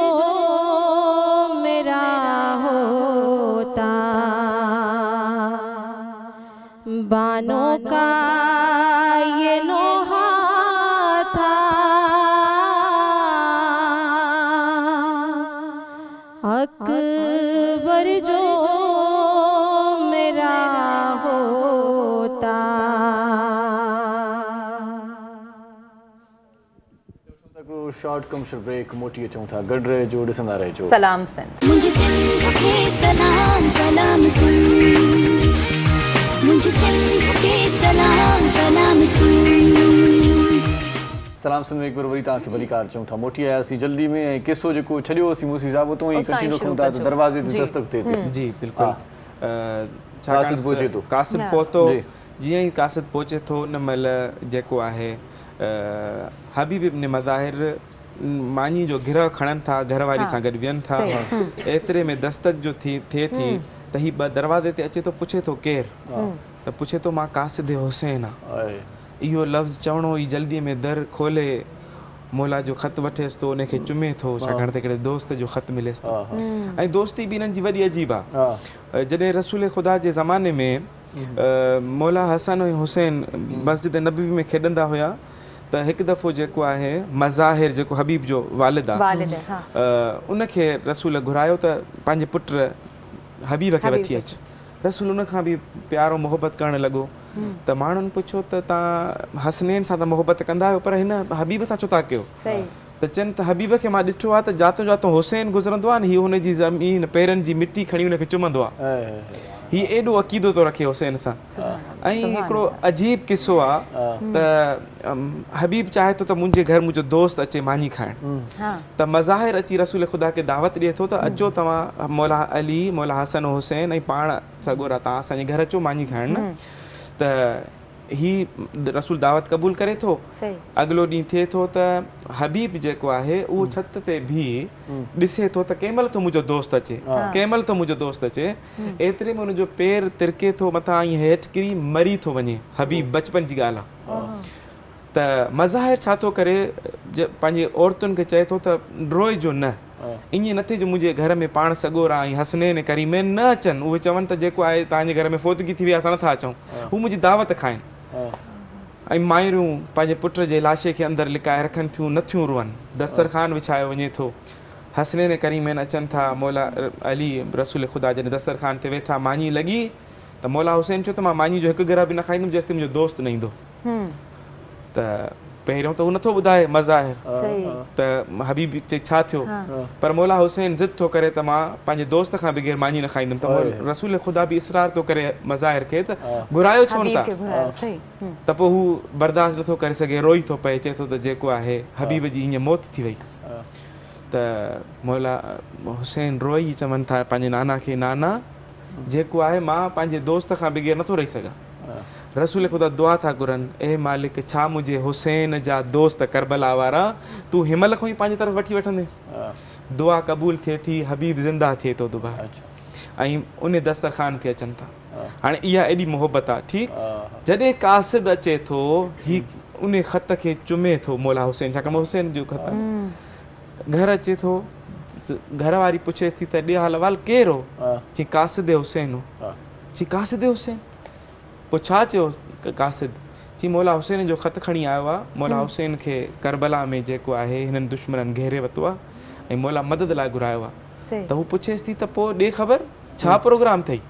Speaker 8: मेरा होता। बानों का ये नोहा था, अकबर जो मेरा होता।
Speaker 3: शॉर्ट कमर्शियल ब्रेक मोटी अचूं था, गॾु रहिजो, ॾिसंदा रहिजो
Speaker 4: सलाम सिंध।
Speaker 1: मुझे सिंध के सलाम सलाम सिंध, मुझे सिंध के सलाम सलाम सिंध।
Speaker 3: सलाम सिंध में हिकु बार वरी तव्हांखे भली कार अचूं था, मोटी आयासीं जल्दी में। ऐं किसो जेको छॾियोसीं मूसी साहिब उतो ई कंटिन्यू कयूं था, दरवाज़े ते दस्तक थिए थी।
Speaker 7: जी बिल्कुलु।
Speaker 3: कासिद पहुचे थो,
Speaker 7: कासिद पहुतो, जीअं ई कासिद पहुचे थो उन महिल जेको आहे हबीब इब्न मज़ाहिर मानी जो गिरह खणनि था, घर वारी सां गॾु वियनि था। एतिरे में दस्तक जो थिए थी त हीउ ॿ दरवाज़े ते अचे थो, पुछे थो केरु, त पुछे थो मां कासिद हुसैन आहियां। इहो लफ़्ज़ चवणो ई जल्दीअ में दर खोले मौला जो ख़त वठेसि थो, उनखे चुमे थो, छाकाणि त हिकिड़े दोस्त जो ख़त मिलेसि थो। ऐं दोस्ती बि हिननि जी वॾी अजीब आहे। जॾहिं रसूल ख़ुदा जे ज़माने में मौला हसन ऐं हुसैन मस्जिद नबवी में खेॾंदा हुआ, त हिकु दफ़ो जेको आहे मज़ाहिर जेको हबीब जो वालिद आहे, उनखे रसूल घुरायो त पंहिंजे पुट हबीब खे वठी अचु। रसूल उन खां बि प्यारो मोहबत करणु लॻो। त माण्हुनि पुछो त तव्हां हसनैन सां त मोहबत कंदा आहियो, पर हिन हबीब सां छो था कयो? त चवनि त हबीब खे मां ॾिठो आहे त जातो जातो हुसैन गुज़रंदो आहे न, हीउ हुनजी ज़मीन पेरनि जी मिटी खणी हुनखे चुमंदो आहे। हीउ एॾो अक़ीदो थो रखे हुसैन सां। ऐं हिकिड़ो अजीब किसो आहे त हबीब चाहे थो त मुंहिंजे घर मुंहिंजो दोस्त अचे मानी खाइणु, त मज़ाहिर अची रसूल ख़ुदा खे दावत ॾिए थो त अचो तव्हां मौला अली, मौला हसन हुसैन ऐं पाण सॻोरा तव्हां असांजे घर अचो मानी खाइणु न। त ही रसूल दावत क़बूल करे थो। अॻिलो ॾींहुं थिए थो त हबीब जेको आहे उहो छत ते बि ॾिसे थो त कंहिं महिल त मुंहिंजो दोस्त अचे, कंहिं महिल त मुंहिंजो दोस्त अचे। एतिरे में हुनजो पेर तिरके थो, मथां ईअं हेठि किरी मरी थो वञे। हबीब बचपन जी ॻाल्हि आहे। त मज़ाहिर छा थो करे, पंहिंजी औरतुनि खे चए थो त रोइजो न, ईअं न थिए जो मुंहिंजे घर में पाण सॻोरा ऐं हसनैन करीमैन न अचनि, उहे चवनि त जेको आहे तव्हांजे घर में फोतगी थी वई, असां नथा अचूं, हू मुंहिंजी दावत खाइनि। ऐं माइरूं पंहिंजे पुट जे लाशे खे अंदरि लिकाए रखनि थियूं, नथियूं रुअनि, दस्तरखान विछायो वञे थो। हसनैन करीमैन अचनि था, मौला अली रसूल ख़ुदा जॾहिं दस्तरखान ते वेठा, मानी लॻी त मौला हुसैन चयो त मां मानी जो हिकु गिरह बि न खाईंदुमि जेसिताईं मुंहिंजो दोस्त न ईंदो। त पहिरियों त हू नथो ॿुधाए मज़ाहिर
Speaker 4: सही
Speaker 7: त हबीब चई छा थियो पर मौला हुसैन ज़िद थो करे त मां पंहिंजे दोस्त खां बग़ैर मानी न खाईंदुमि त रसूल ख़ुदा बि इसरार थो करे मज़ाहिर खे त घुरायो छो न था
Speaker 4: सही
Speaker 7: त पोइ हू बर्दाश्त नथो करे सघे रोई थो पए चए थो त जेको आहे हबीब जी हीअं मौत थी वई त मौला हुसैन रोई चवनि था पंहिंजे नाना खे नाना जेको आहे मां पंहिंजे दोस्त खां बग़ैर नथो रही सघां रसूल ख़ुदा दुआ था घुरनि ए मालिक छा मुंहिंजे हुसैन जा दोस्त करबला वारा तूं हिमल खां ई पंहिंजी तरफ़ वठी वठंदे दुआ क़बूल थिए थी हबीब ज़िंदा थिए थो दुबारा ऐं उन दस्तरखान ते अचनि था हाणे इहा एॾी मोहबत आहे ठीकु जॾहिं कासिद अचे थो ही उन ख़त खे चुमे थो मौला हुसैन छाकाणि हुसैन जो ख़त घर अचे थो घर वारी पुछेसि थी त ॾे हाल अहवाल केरु हो चई कासिद हुसैन हो चई कासिद हुसैन पोइ छा चयो कासिद चई मौला हुसैन जो ख़त खणी आयो आहे मौला हुसैन खे करबला में जेको आहे हिननि दुश्मननि घेरे वरितो आहे ऐं मौला मदद लाइ घुरायो आहे त हू पुछेसि थी त पोइ ॾे ख़बर छा प्रोग्राम अथई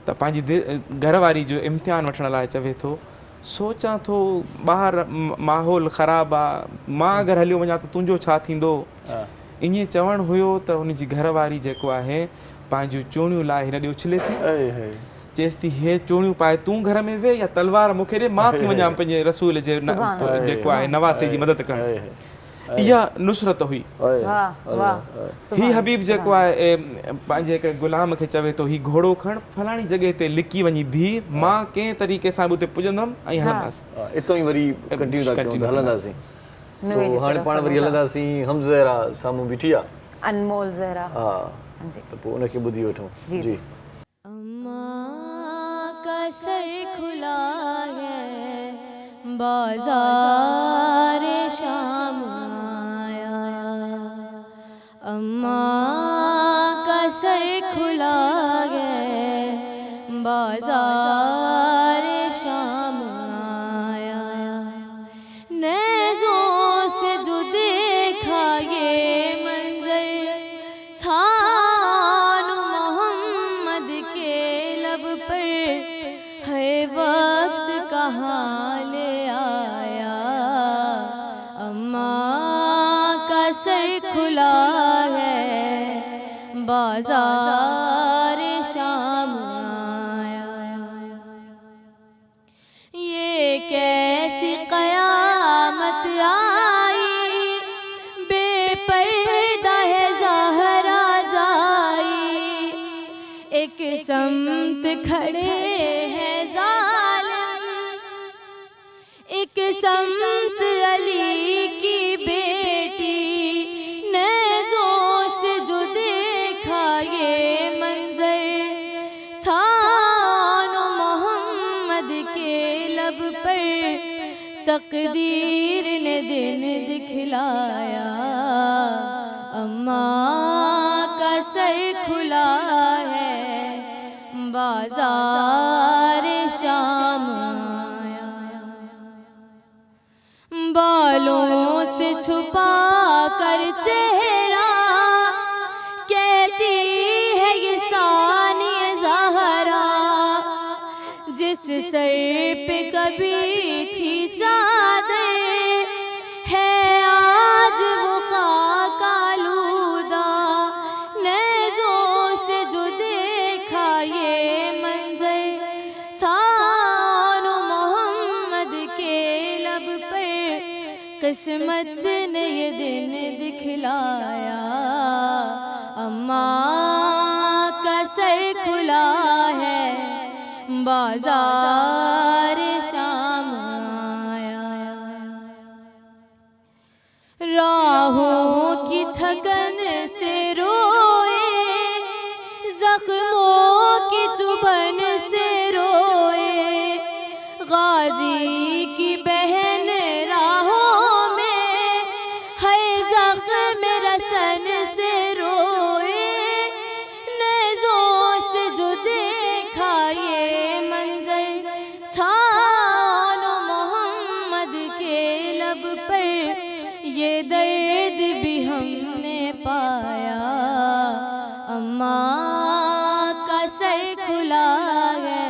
Speaker 7: त पंहिंजी घर वारी जो इम्तिहान वठण लाइ चवे थो सोचां थो ॿाहिरि माहौल ख़राबु आहे मां अगरि हलियो वञा त तुंहिंजो छा थींदो ईअं चवणु हुयो त हुनजी घर वारी जेको आहे पंहिंजूं चूड़ियूं लाइ हिन ॾे उछले थी चएसि थी हे चूड़ियूं पाए तूं घर में वेह या तलवार मूंखे ॾे मां थी वञा पंहिंजे रसूल जे जेको आहे नवासे जी मदद करणु इहा नुसरत हुई ही हबीब जेको आहे पंहिंजे हिकिड़े गुलाम खे चवे थो ही घोड़ो खण फलाणी जॻह ते लिकी वञी बीह मां कंहिं तरीक़े सां बि उते पुॼंदुमि ऐं हलंदासीं
Speaker 3: इतो ई वरी कंटिन्यू था कयूं हलंदासीं सो हाणे पाण वरी हलंदासीं हम ज़हरा साम्हूं बीठी आहे
Speaker 4: अनमोल ज़हरा
Speaker 3: हा त पोइ उनखे ॿुधी वठूं जी
Speaker 1: अम्मा का सर खुला है बाजार शाम आया अम्मा का सर खुला है बाजार शाम आया नेज़ों से जो देखा ये मंजर था मोहम्मद के लब पर है वक्त कहाँ ले आया अम्मा का सर खुला है बाजार शाम आया ये कैसी कयामत आई बेपर्दा है ज़हरा जाई एक समत खड़े हैं जालिम एक समत अली की बेटी नेज़ों से जो देखा ये मंजर था मोहम्मद के लब पर तकदीर ने दिन दिखलाया अम्मा का सर खुला है बाजार शाम आया बालों से छुपा कर चेहरा कहती है ये सानिया ज़हरा जिस सर पे कभी थी चादर है आज वो खाक आलूदा नेज़ों से जो देखा ये मंजर था मोहम्मद के लब पर किस्मत ने ये दिन दिखलाया अम्मा का सर खुला है बाजार शाम आया राहों की थकन से रोए जख्मों की चुभन से रोए गाजी की बहन राहों में है जख्म रसन से रोए नेज़ों से जो देखा ये मंजर था मोहम्मद के लब पर ये दर्द भी हमने पाया अम्मा का सर खुला है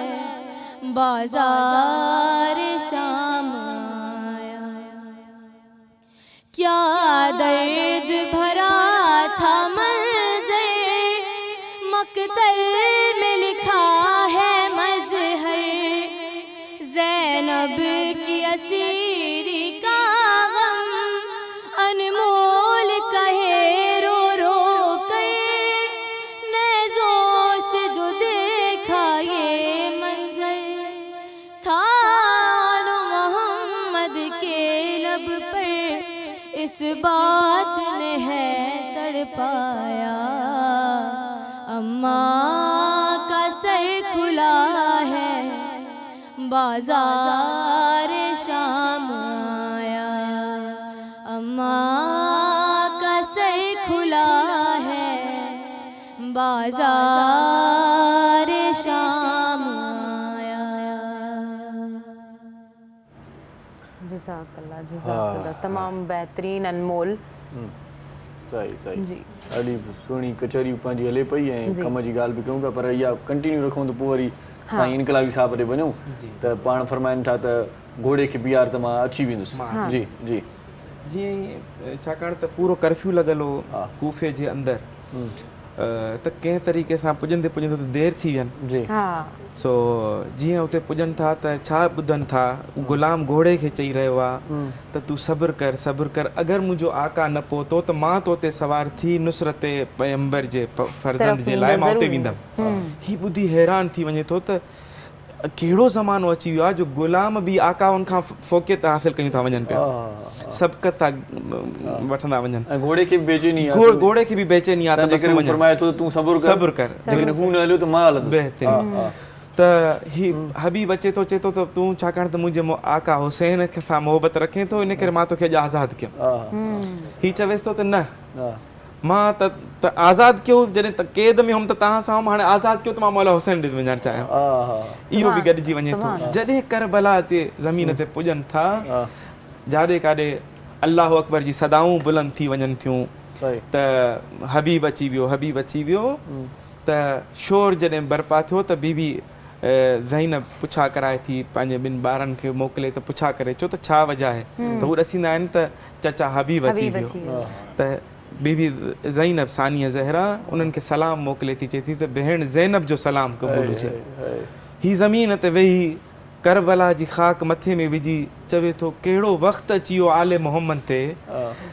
Speaker 1: बाजार शाम आया क्या दर्द भरा था मंज़र, मक़तल में लिखा है मज़हर, ज़ैनब की असीरी का गम अनमोल कहे रो रो कर, नेज़ों से जो देखा ये मंज़र, था नो मोहम्मद के लब पर इस बात ने है तड़पाया, अम्मा का सर खुला है बाजार शाम आया, अम्मा का सर खुला है बाजार शाम आया।
Speaker 4: जज़ाकल्लाह जज़ाकल्लाह, तमामु बहितरीन अनमोल।
Speaker 3: सही सही
Speaker 4: जी
Speaker 3: ॾाढी सुहिणी कचहरी पंहिंजी हले पई ऐं कम जी ॻाल्हि बि कयूं था, पर इहा कंटिन्यू रखूं त पोइ वरी साईं इनकलाबी साहिब ॾे वञूं त पाण फरमाइनि था त घोड़े खे बीहार त मां अची वेंदुसि। जी जी
Speaker 7: जीअं छाकाणि त पूरो कर्फ्यू लॻल हो कूफे जे अंदरि, त कंहिं तरीक़े सां पुॼंदे पुॼंदे त देरि थी वियनि।
Speaker 3: जी
Speaker 7: सो जीअं उते पुॼनि था त छा ॿुधनि था, गुलाम घोड़े खे चई रहियो आहे त तूं सब्र कर, अगरि मुंहिंजो आका न पहुतो त मां तो ते सवार थी नुसरत पैगंबर जे फर्ज़ंद जे लाइ मां उते वेंदमि। ही ॿुधी हैरान थी वञे थो त कहिड़ो ज़मानो अची वियो आहे जो गुलाम बि आका उनखां फ़ोक़ियत हासिल कयूं था वञनि पिया, सबक़त था वठंदा वञनि,
Speaker 3: ऐं घोड़े खे बि बेचैनी आहे,
Speaker 7: घोड़े खे बि बेचैनी आहे त
Speaker 3: फरमाए थो तूं सब्र कर, लेकिन हू न हलियो त मां हलंदुसि।
Speaker 7: बहितरीन। त ही हबीब अचे थो, चए थो त तूं छाकाणि त मुंहिंजे आका हुसैन सां मोहबत रखे थो, इन करे मां तोखे अॼु आज़ादु कयो। ही चवेसि थो त न, मां त आज़ादु कयो, जॾहिं त क़ैद में हुउमि त तव्हां सां हुउमि, हाणे आज़ादु कयो त मां मौला हुसैन ॾे वञणु चाहियां। इहो बि गॾिजी वञे थो। जॾहिं करबला ते ज़मीन ते पुॼनि था, जाॾे काॾे अल्लाह अकबर जी सदाऊं बुलंद थी वञनि थियूं त हबीब अची वियो, त शोर जॾहिं बर्पा थियो त बीबी ज़ैनब पुछा कराए थी, पंहिंजे ॿिनि ॿारनि खे मोकिले त पुछा करे चो त छा वजह आहे, त हू ॾसींदा आहिनि त चचा हबीब अची वियो। त बीबी ज़ैनब सानिया ज़हरा उन्हनि खे सलाम मोकिले थी, चए थी त भेण ज़ैनब जो सलाम क़बूल हुजे। ही ज़मीन ते वेही करबला जी ख़ाक मथे में विझी चवे थो कहिड़ो वक़्तु अची वियो आले मोहम्मद ते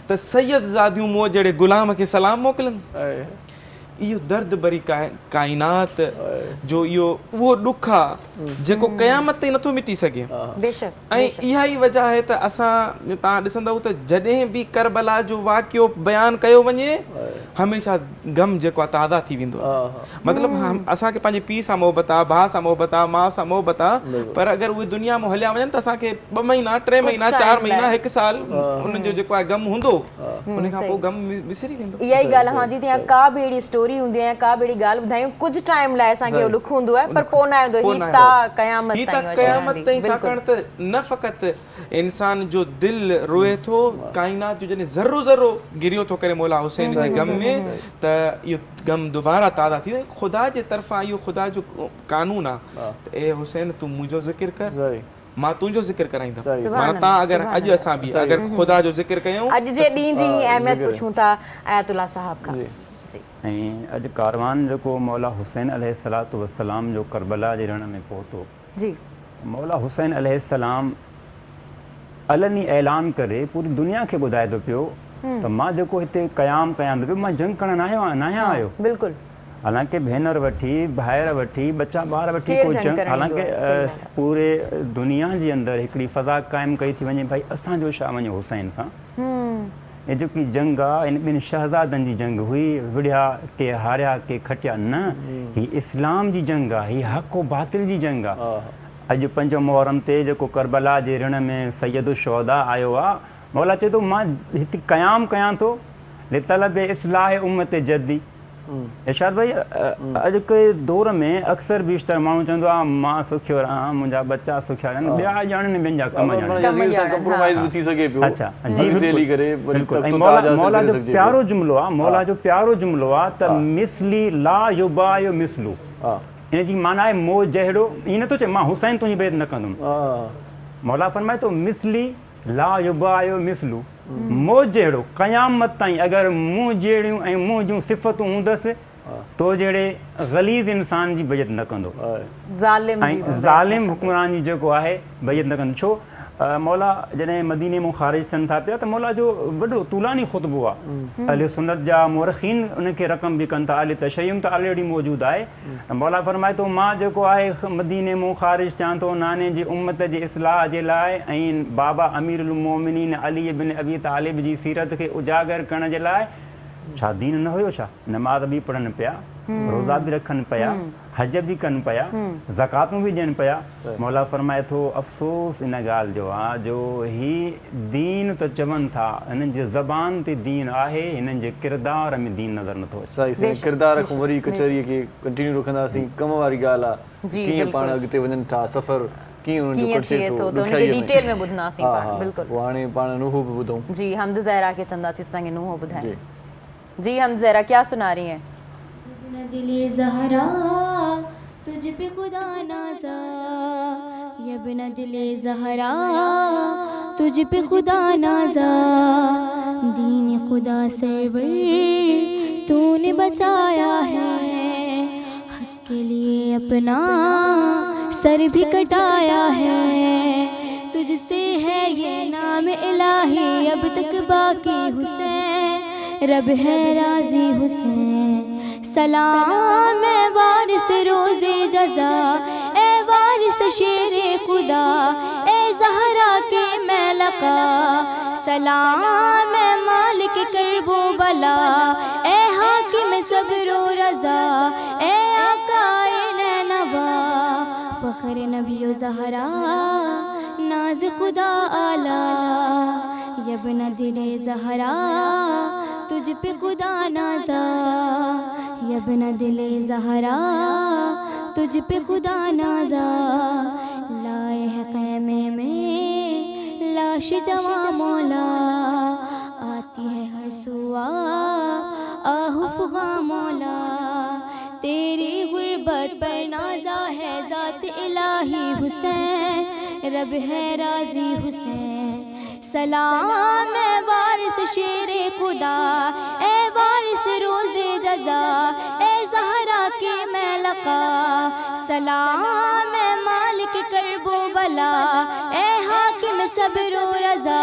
Speaker 7: त सैयद ज़ादियूं मूं जहिड़े गुलाम खे सलाम मोकिलनि। इहो दर्द भरी काइनात जो इहो उहो ॾुख आहे जेको क़यामत ताईं नथो मिटी सघे। ऐं इहा ई वजह आहे त असां तव्हां ॾिसंदव त जॾहिं बि करबला जो वाक़ियो बयानु कयो वञे, हमेशह गम जेको आहे ताज़ा थी वेंदो आहे। मतिलबु असांखे पंहिंजे पीउ सां मोहबत आहे, भाउ सां मोहबत आहे, माउ सां मोहबत आहे, पर अगरि उहे दुनिया में हलिया वञनि त असांखे 2 महीना 3 महीना 4 महीना 1 साल उनजो जेको आहे गम हूंदो, उन खां पोइ गम विसरी वेंदो।
Speaker 4: इहा ई ॻाल्हि, हां जी तीअं का बि अहिड़ी स्टोरी हूंदी आहे, का बि अहिड़ी ॻाल्हि ॿुधायूं, कुझु टाइम लाइ असांखे ॾुख हूंदो आहे, पर पोइ न ईंदो क़यामत ताईं।
Speaker 7: छाकाणि त न फ़क़ति इंसान जो दिलि रोए थो, काइनात जो जॾहिं ज़र्रो ज़र्रो गिरियो थो करे मौला हुसैन जे गम में, त इहो गम दुबारा ताज़ा थी वञे। ख़ुदा जे तरफ़ां इहो ख़ुदा जो क़ानून आहे त ए हुसैन तूं मुंहिंजो ज़िक्र कर, मां तुंहिंजो ज़िक्र कराईंदुमि। माना तव्हां अगरि अॼु असां बि अगरि ख़ुदा जो ज़िक्र कयूं,
Speaker 4: अॼु जे ॾींहं जी अहमियत पुछूं था आयतुल्लाह साहब खां।
Speaker 6: ऐं अॼु कारवान जेको मौला हुसैन अलैहिस्सलातु वस्सलाम जो करबला जे रण में पहुतो, जी मौला हुसैन अलैहिस्सलाम अलनी ऐलान करे पूरी दुनिया खे ॿुधाए थो पियो त मां जेको हिते क़याम कयां थो पियो, मां जंग करण न आहियो। बिल्कुलु। हालांकि भेनर वठी, भाइर वठी, बच्चा ॿार वठी कोई जंग, हालांकि पूरे दुनिया जे अंदरि हिकिड़ी फ़ज़ा क़ाइमु कई थी वञे, भाई असांजो छा वञो हुसैन सां। ये जेकी जंग आहे, इन ॿिनि शहज़ादनि जी जंग हुई, विढ़िया के हारिया के खटिया न, ही इस्लाम जी जंग आहे, ही हक़ व बातिल जी जंग आहे। अॼु 5 मुहर्रम ते जेको करबला जे रण में सैयदु शुहदा आयो आहे, मौला चए थो मां हिते क़याम कयां थो लितलब इस्लाह उम्मत जदी। इरशाद भाई अॼु के दौर में अक्सर बेशतर माण्हू चवंदो आहे मां सुखियो रहां, मुंहिंजा बच्चा सुखिया रहनि, ॿिया ॼाणनि ॿियनि जा कम ॼाणनि। अच्छा जी बिल्कुलु। मौला जो प्यारो जुमिलो आहे, मौला जो प्यारो जुमिलो आहे त मिसली ला युबायो मिसलू, इन जी माना आहे मो जहिड़ो। ईअं नथो चए मां हुसैन तुंहिंजी बेइज़ती न कंदुमि, मौला फरमाए थो मिसली ला युबायो मिसलू, मूं जहिड़ो क़यामत ताईं अगरि मूं जहिड़ियूं ऐं मूं जूं सिफ़तूं हूंदसि तो जहिड़े ग़लीज़ इंसान जी बेइज़त न कंदो ऐं ज़ालिम हुक्मरान जी जेको आहे बेइज़त न कंदो। छो मौला जॾहिं मदीने मां ख़ारिज थियनि था पिया त मौला जो वॾो तूलानी ख़ुतबो आहे, अहले सुन्नत जा मुरख़ीन उनखे रक़म बि कनि था, अहले तशय्युम त ऑलरेडी मौजूदु आहे। त मौला फरमाए थो मां जेको आहे मदीने मां ख़ारिज थियां थो नाने जी उम्मत जे इस्लाह जे लाइ ऐं बाबा अमीरुल मोमिनीन अली बिन अबी तालिब जी सीरत खे उजागर करण जे लाइ। छा दीन न हुयो छा? नमाज़ बि पढ़नि पिया, रोज़ा बि रखनि पिया, हज बि कनि पिया, ज़कातूं बि ॾियनि पिया। मौला फरमाए थो अफ़सोस इन ॻाल्हि जो आहे जो ही दीन त चवनि था, हिननि जे ज़बान ते दीन आहे, हिननि जे किरदार में दीन नज़र नथो अचे।
Speaker 3: सही सही किरदार खां वरी कचहरीअ खे कंटिन्यू रखंदासीं, कम वारी ॻाल्हि आहे कीअं पाण अॻिते वञनि था, सफ़र कीअं उन्हनि जो कटे थो,
Speaker 4: डिटेल में ॿुधंदासीं बिल्कुलु।
Speaker 3: हाणे पाण नुह बि ॿुधूं।
Speaker 4: जी हमद ज़हरा खे चवंदासीं असांखे नुह ॿुधाए। जी हमद ज़हरा क्या सुना रही हैं?
Speaker 1: दिले ज़हरा तुझ पे खुदा नाज़ा, ये बिना दिले ज़हरा तुझ पे खुदा नाज़ा, दीन खुदा सरवर तूने बचाया है, हक के लिए अपना सर भी कटाया है, तुझसे है ये नाम इलाही अब तक बाकी हुसैन, रब है राजी हुसैन। सलाम ए वारिस रोज़े जज़ा, ए वारिस शेरे खुदा, ए ज़हरा के मैलका, सलाम ए मालिक करबो बला, ए हाकिम सब्र व रज़ा, ए आकाए नैनवा, फ़ख्र नबी व ज़हरा नाज़ खुदा आला, यबना दिले ज़हरा तुझ पे खुदा नाज़ा, यबना दिले ज़हरा तुझ पे खुदा नाज़ा, लाए है ख़ैमे में लाश जवा मौला, आती है हर सुआ आहुफ़ा मौला, तेरी गुर्बत पर नाज़ा है ज़ात इलाही हुसैन, रब है राज़ी हुसैन। सलाम ए वारिस शेरे खुदा, ए वारिस रोज़े जज़ा, ए ज़हरा के मैलका, सलाम ए मालिक करबो बला, ए हाकिम सब्र व रज़ा,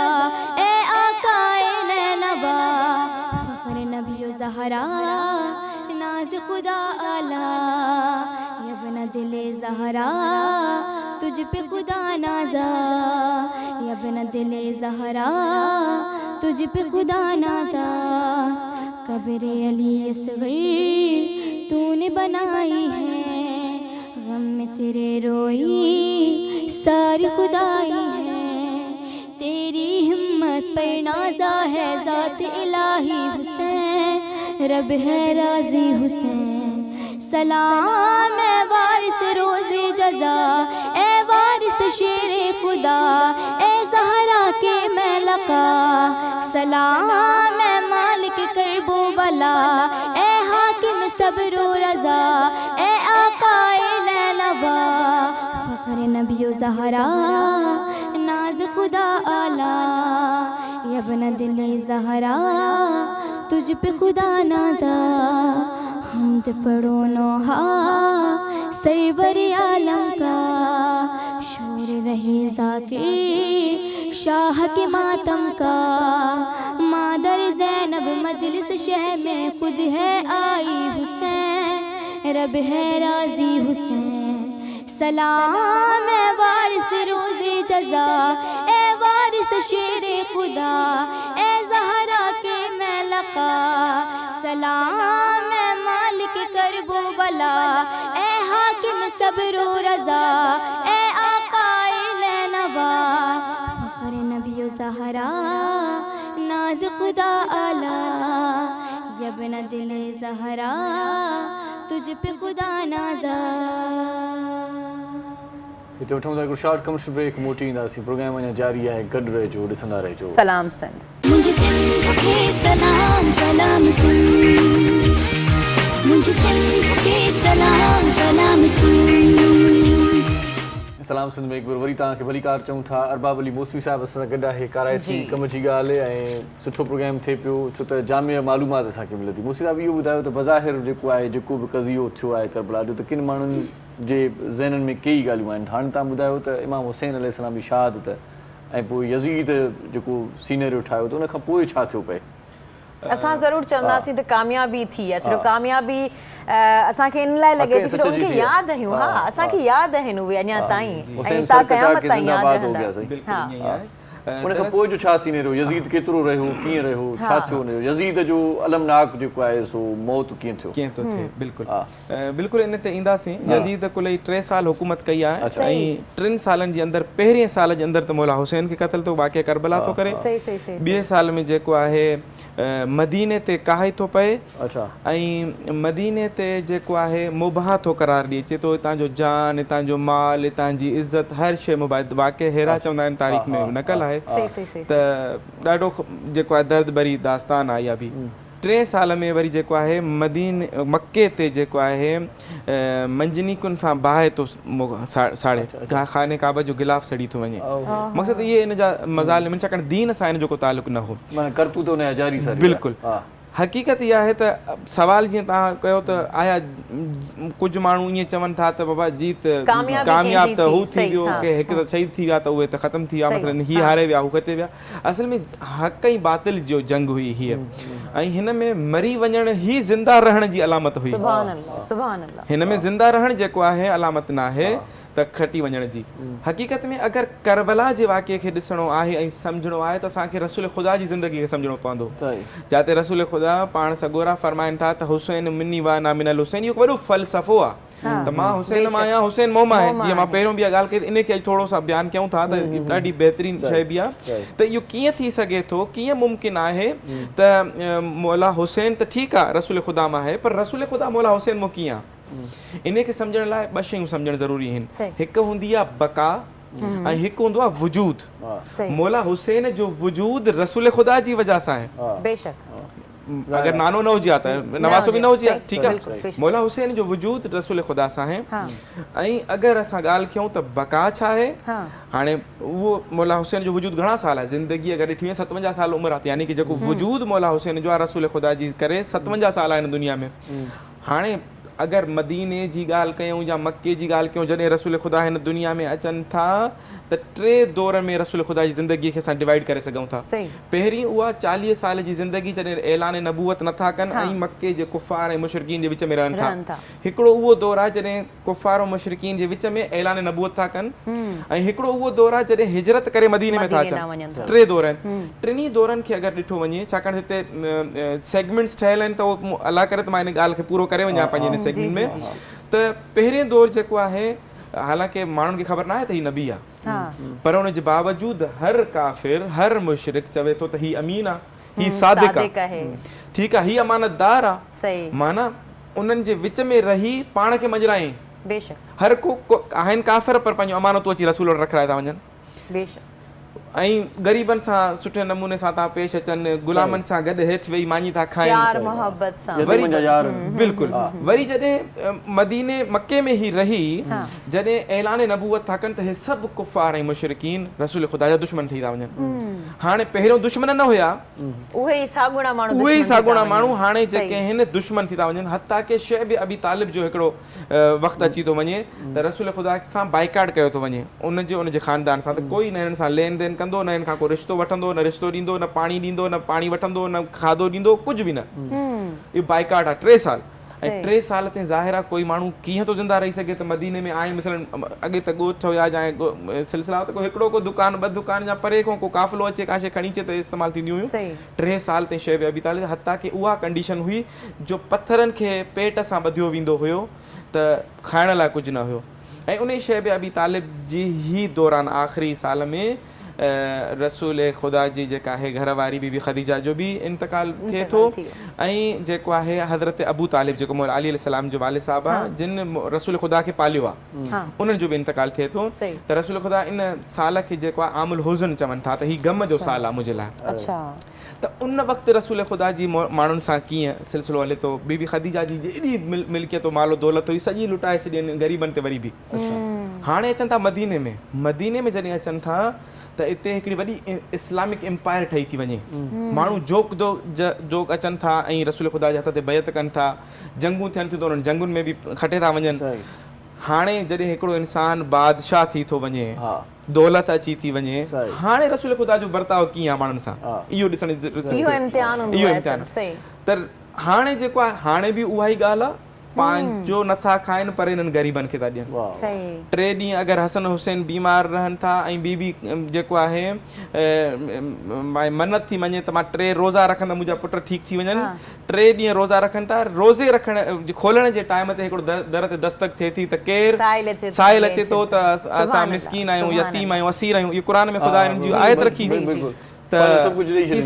Speaker 1: ए आकाए नैनवा, फ़ख्र नबी व ज़हरा नाज़ खुदा आला, यबना दिले ज़हरा तुझ पे खुदा नाज़ा, यबना दिले ज़हरा तुझ पे खुदा नाज़ा, कब्र अली असग़र तूने बनाई है, गम में तेरे रोई सारी खुदाई है, तेरी हिम्मत पर नाज़ा है ज़ात इलाही हुसैन, रब है राज़ी हुसैन। सलाम ए वारिस रोज़े जज़ा, ए वारिस शेरे खुदा, ए ज़हरा के मैलका, सलाम ए मालिक करबो बला, ए हाकिम सब्र व रज़ा, ए आकाए नैनवा, फ़ख्र नबी व ज़हरा नाज़ खुदा आला, यबना दिले ज़हरा तुझ पे खुदा नाज़ा, हमद पढ़ो नोहा सरवर आलम का, शोर रहे ज़ाकिर शाह के मातम का, मादर ज़ैनब मजलिस शह में खुद है आई हुसैन, रब है राज़ी हुसैन। सलाम ए वारिस रोज़े जज़ा, ए वारिस शेरे खुदा, ए ज़हरा के मैलका, सलाम ए मालिक करबो बला, ए हाकिम सब्र व रज़ा, ए आकाए नैनवा, फ़ख्र नबी व ज़हरा नाज़ खुदा आला, यबना दिले ज़हरा तुझ पे खुदा नाज़ा।
Speaker 3: हिते वठूं था हिकिड़ो शॉर्ट कमर्शियल ब्रेक, मोटी ईंदासीं, प्रोग्राम अञा जारी आहे, गॾु रहिजो, ॾिसंदा रहिजो।
Speaker 4: सलाम सिंध,
Speaker 9: मुझे सिंध के सलाम सलाम सुन, मुझे सिंध के सलाम सलाम सुन।
Speaker 3: सलाम सिंध में हिकु बार वरी तव्हांखे भलीकार चऊं था। अरबाब अली मौसवी साहिब असां सां गॾु आहे, कराची कम जी ॻाल्हि ऐं सुठो प्रोग्राम थिए पियो छो त जामिया मालूमात असांखे मिले थी। मौसवी साहिब इहो ॿुधायो त बज़ाहिर जेको आहे जेको बि कज़ियो थियो आहे करबला जो, त किन माण्हुनि जे ज़हननि में कई ॻाल्हियूं आहिनि। हाणे तव्हां ॿुधायो त इमाम हुसैन अलैहिस्सलाम जी शहादत ऐं पोइ यज़ीद जेको सीनरियो ठाहियो त उन खां पोइ छा थियो पए?
Speaker 4: असां ज़रूरु चवंदासीं त कामयाबी थी आहे, छो कामयाबी असांखे इन लाइ लॻे थी छो उनखे यादि आहियूं। हा, असांखे यादि आहिनि उहे अञा ताईं ऐं ता क़यामत ताईं यादि रहंदा।
Speaker 3: उन खां पोइ जो छा सीनरियो, यज़ीद केतिरो रहियो, कीअं रहियो, छा थियो हुनजो, यज़ीद जो अलमनाक जेको आहे सो मौत कीअं थियो?
Speaker 7: कीअं थो थिए, बिल्कुलु इन ते ईंदासीं। यज़ीद कुल 3 साल हुकूमत कई आहे ऐं 3 सालनि जे अंदरि पहिरें साल जे अंदरि त मौला हुसैन खे क़त्ल थो, वाक़िया करबला थो करे। ॿिए साल में जेको आहे मदीने ते काहे थो पए ऐं मदीने ते जेको आहे मुबाह थो करार ॾिए, चए थो हितां जो जान, हितां जो माल, हितां जी इज़त, हर शइ मुबाह। वाक़िया हेरा चवंदा आहिनि, तारीख़ में नक़ल आहे त ॾाढो जेको आहे दर्द भरी दास्तान आहे। इहा बि 3 साल में वरी जेको आहे मके ते जेको आहे मंजनीकुनि सां बाहि थो साड़े, खाने काबा जो गिलाफ सड़ी थो वञे। मक़सदु इहे इन जा मज़ालिम, छाकाणि दीन सां हिन जो को तालुक़ु न हो। बिल्कुलु हक़ीक़त इहा आहे त सवाल जीअं तव्हां कयो त आया कुझु माण्हू ईअं चवनि था त बाबा जीत कामयाब त हू थी वियो, की हिकु त शहीद थी विया त उहे त ख़तमु थी विया, मतिलबु हीअ हारे विया हू खटे विया। असल में हक़ ऐं बातिल जो जंग हुई हीअ, ऐं हिन में मरी वञण ई ज़िंदा रहण जी अलामत हुई। हिन में ज़िंदा रहण जेको आहे अलामत न आहे त खटी वञण जी। हक़ीक़त में अगरि करबला जे वाक़िए खे ॾिसणो आहे ऐं सम्झणो आहे त असांखे रसूल ख़ुदा जी ज़िंदगी खे सम्झणो पवंदो, जिते रसूल ख़ुदा पाण सगोरा फरमाइनि था त हुसैन मिनी वा ना मिनल हुसैन। इहो वॾो फ़लसफ़ो आहे त मां हुसैन मां आहियां, हुसैन मोह मां आहे। जीअं मां पहिरियों बि इहा ॻाल्हि कई, इन खे अॼु थोरो सा बयानु कयूं था त ॾाढी बहितरीनु शइ बि आहे त इहो कीअं थी सघे थो, कीअं मुमकिन आहे त मौला हुसैन त ठीकु आहे रसूल ख़ुदा मां आहे, पर रसूल ख़ुदा मौला हुसैन मां कीअं आहे? इन खे सम्झण लाइ 2 शयूं सम्झणु ज़रूरी आहिनि। हिकु हूंदी आहे बका ऐं हिकु हूंदो आहे वजूद। मौला हुसैन जो वजूद रसूल ख़ुदा जी वजह सां आहे। बेशक अगर नानो न हुजे हा त नवासो बि न हुजे हा, ठीकु आहे। मौला हुसैन जो वजूद रसूल ख़ुदा सां आहे। ऐं अगरि असां ॻाल्हि कयूं त बका छा आहे, हाणे उहो मौला हुसैन जो वजूद घणा साल आहे? ज़िंदगी अगरि ॾिठी वञे 57 साल उमिरि आहे, यानी कि जेको वजूद मौला हुसैन जो आहे रसूल ख़ुदा जी करे 57 साल आहिनि दुनिया में। हाणे अगरि मदीने जी ॻाल्हि कयूं या मके जी ॻाल्हि कयूं, जॾहिं रसूल ख़ुदा हिन दुनिया में अचनि था त 3 दौर में रसूल ख़ुदा जी ज़िंदगी खे असां डिवाइड करे सघूं था। पहिरीं उहा 40 साल जी ज़िंदगी जॾहिं ऐलान नबूवत नथा कनि ऐं मके जे कुफ़ार ऐं मुशरिकीन जे विच में रहनि था। हिकिड़ो उहो दौर आहे जॾहिं कुफ़ार ऐं मुशरिकीन जे विच में ऐलान नबूवत था कनि, ऐं हिकिड़ो उहो दौर आहे जॾहिं हिजरत करे मदीने में था अचनि। 3 दौर आहिनि। 3 दौरनि खे अगरि ॾिठो वञे, छाकाणि हिते सेगमेंट्स ठहियल आहिनि त उहो अलाह करे त मां हिन ॻाल्हि खे पूरो करे वञा पंहिंजे हिन सेगमेंट में। त पहिरें दौर जेको आहे, हालांकि माण्हुनि खे ख़बर न आहे त हीअ नबी आहे, पर उन जे बावजूद हर काफ़िर, हर मुशरिक चवे थो त हीअ अमीन आहे, हीअ सादिक आहे, ठीकु आहे, हीअ अमानतदार आहे। माना उन्हनि जे विच में रही पाण खे मजराए। हर को आहिनि काफ़िर, पर पंहिंजो अमानतूं अची रसूल वटि रखाए था वञनि। ऐं ग़रीबनि सां सुठे नमूने सां था पेश अचनि, गुलामनि सां गॾु हेठि वेही मानी था खाइनि, बिल्कुलु। वरी जॾहिं मदीने मके में ई रही जॾहिं ऐलान नबूवत था कनि त हे सभु कुफ़ार ऐं मुशरिकीन रसूल ख़ुदा जा दुश्मन थी था वञनि। हाणे पहिरियों दुश्मन न हुया, उहे ई साॻुणा माण्हू हाणे जेके आहिनि दुश्मन थी था वञनि। हता के शैब अबी तालिब जो हिकिड़ो वक़्तु अची थो वञे त रसूल ख़ुदा सां बाइकाट कयो थो वञे, उनजे ख़ानदान सां, त कोई न हिननि सां लेन देन कंदो, न हिन खां को रिश्तो वठंदो, न रिश्तो ॾींदो, न पाणी ॾींदो, न पाणी वठंदो, न खाधो ॾींदो, कुझु बि न। इहो बाइकाट आहे 3 साल। ऐं 3 साल ते ज़ाहिर आहे कोई माण्हू कीअं थो ज़िंदा रही सघे? त मदीने में आहिनि, मिसलन अॻे त ॻोठ हुया या सिलसिला त को हिकिड़ो को दुकान 2 दुकान या परे खां को काफ़िलो अचे का शइ खणी अचे त इस्तेमालु थींदियूं हुयूं। 3 साल ताईं शइ अबी तालिब, हता की उहा कंडीशन हुई जो पथरनि खे पेट सां ॿधियो वेंदो हुयो त खाइण लाइ कुझु न हुयो। ऐं उन शइ अबी तालिब जी ई दौरान आख़िरी साल में रसूल ख़ुदा जी जेका आहे घरवारी बीबी ख़दीजा जो बि इंतकाल थिए थो। ऐं जेको आहे हज़रत अबू तालिब जेको मौला अली अलैहिस्सलाम जो वालिद साहिबु आहे, जिन रसूल ख़ुदा खे पालियो आहे, उन्हनि जो बि इंतकाल थिए थो। त रसूल ख़ुदा इन साल खे जेको आहे आमुल हुज़न चवनि था, त हीउ गम जो साल आहे मुंहिंजे लाइ। त उन वक़्तु रसूल ख़ुदा जी माण्हुनि सां कीअं सिलसिलो हले थो। बीबी ख़दीजा जी जेॾी मिल्कियत मालो दौलत हुई सॼी लुटाए छॾियनि ग़रीबनि ते वरी बि। हाणे अचनि था मदीने में जॾहिं अचनि था त हिते हिकिड़ी वॾी इस्लामिक एम्पायर ठही थी वञे, माण्हू जोक अचनि था ऐं रसूल ख़ुदा जे हथ ते बैत कनि था, जंगूं थियनि थियूं त उन्हनि जंगुनि में बि खटे था वञनि। हाणे जॾहिं हिकिड़ो इंसानु बादशाह थी थो वञे, दौलत अची थी वञे, हाणे रसूल ख़ुदा जो बर्ताव कीअं आहे माण्हुनि सां, इहो ॾिसण इहो इम्तिहान त हाणे जेको आहे हाणे बि उहा ई ॻाल्हि आहे, पंहिंजो नथा खाइनि पर हिननि ग़रीबनि खे था ॾियनि। 3 ॾींहं अगरि हसन हुसैन बीमार रहनि था ऐं ॿी जेको आहे मन्नत थी वञे त मां 3 रोज़ा रखंदमि, मुंहिंजा पुट ठीकु थी वञनि, 3 ॾींहं रोज़ा रखनि था, रोज़े रखण खोलण जे टाइम ते हिकिड़ो दर ते दस्तक थिए थी त केरु साहिल अचे थो त असां मिस्कीन आहियूं, यतीम आहियूं, असीर आहियूं, इहो क़ुर में ख़ुदा हिननि जी आयत रखी त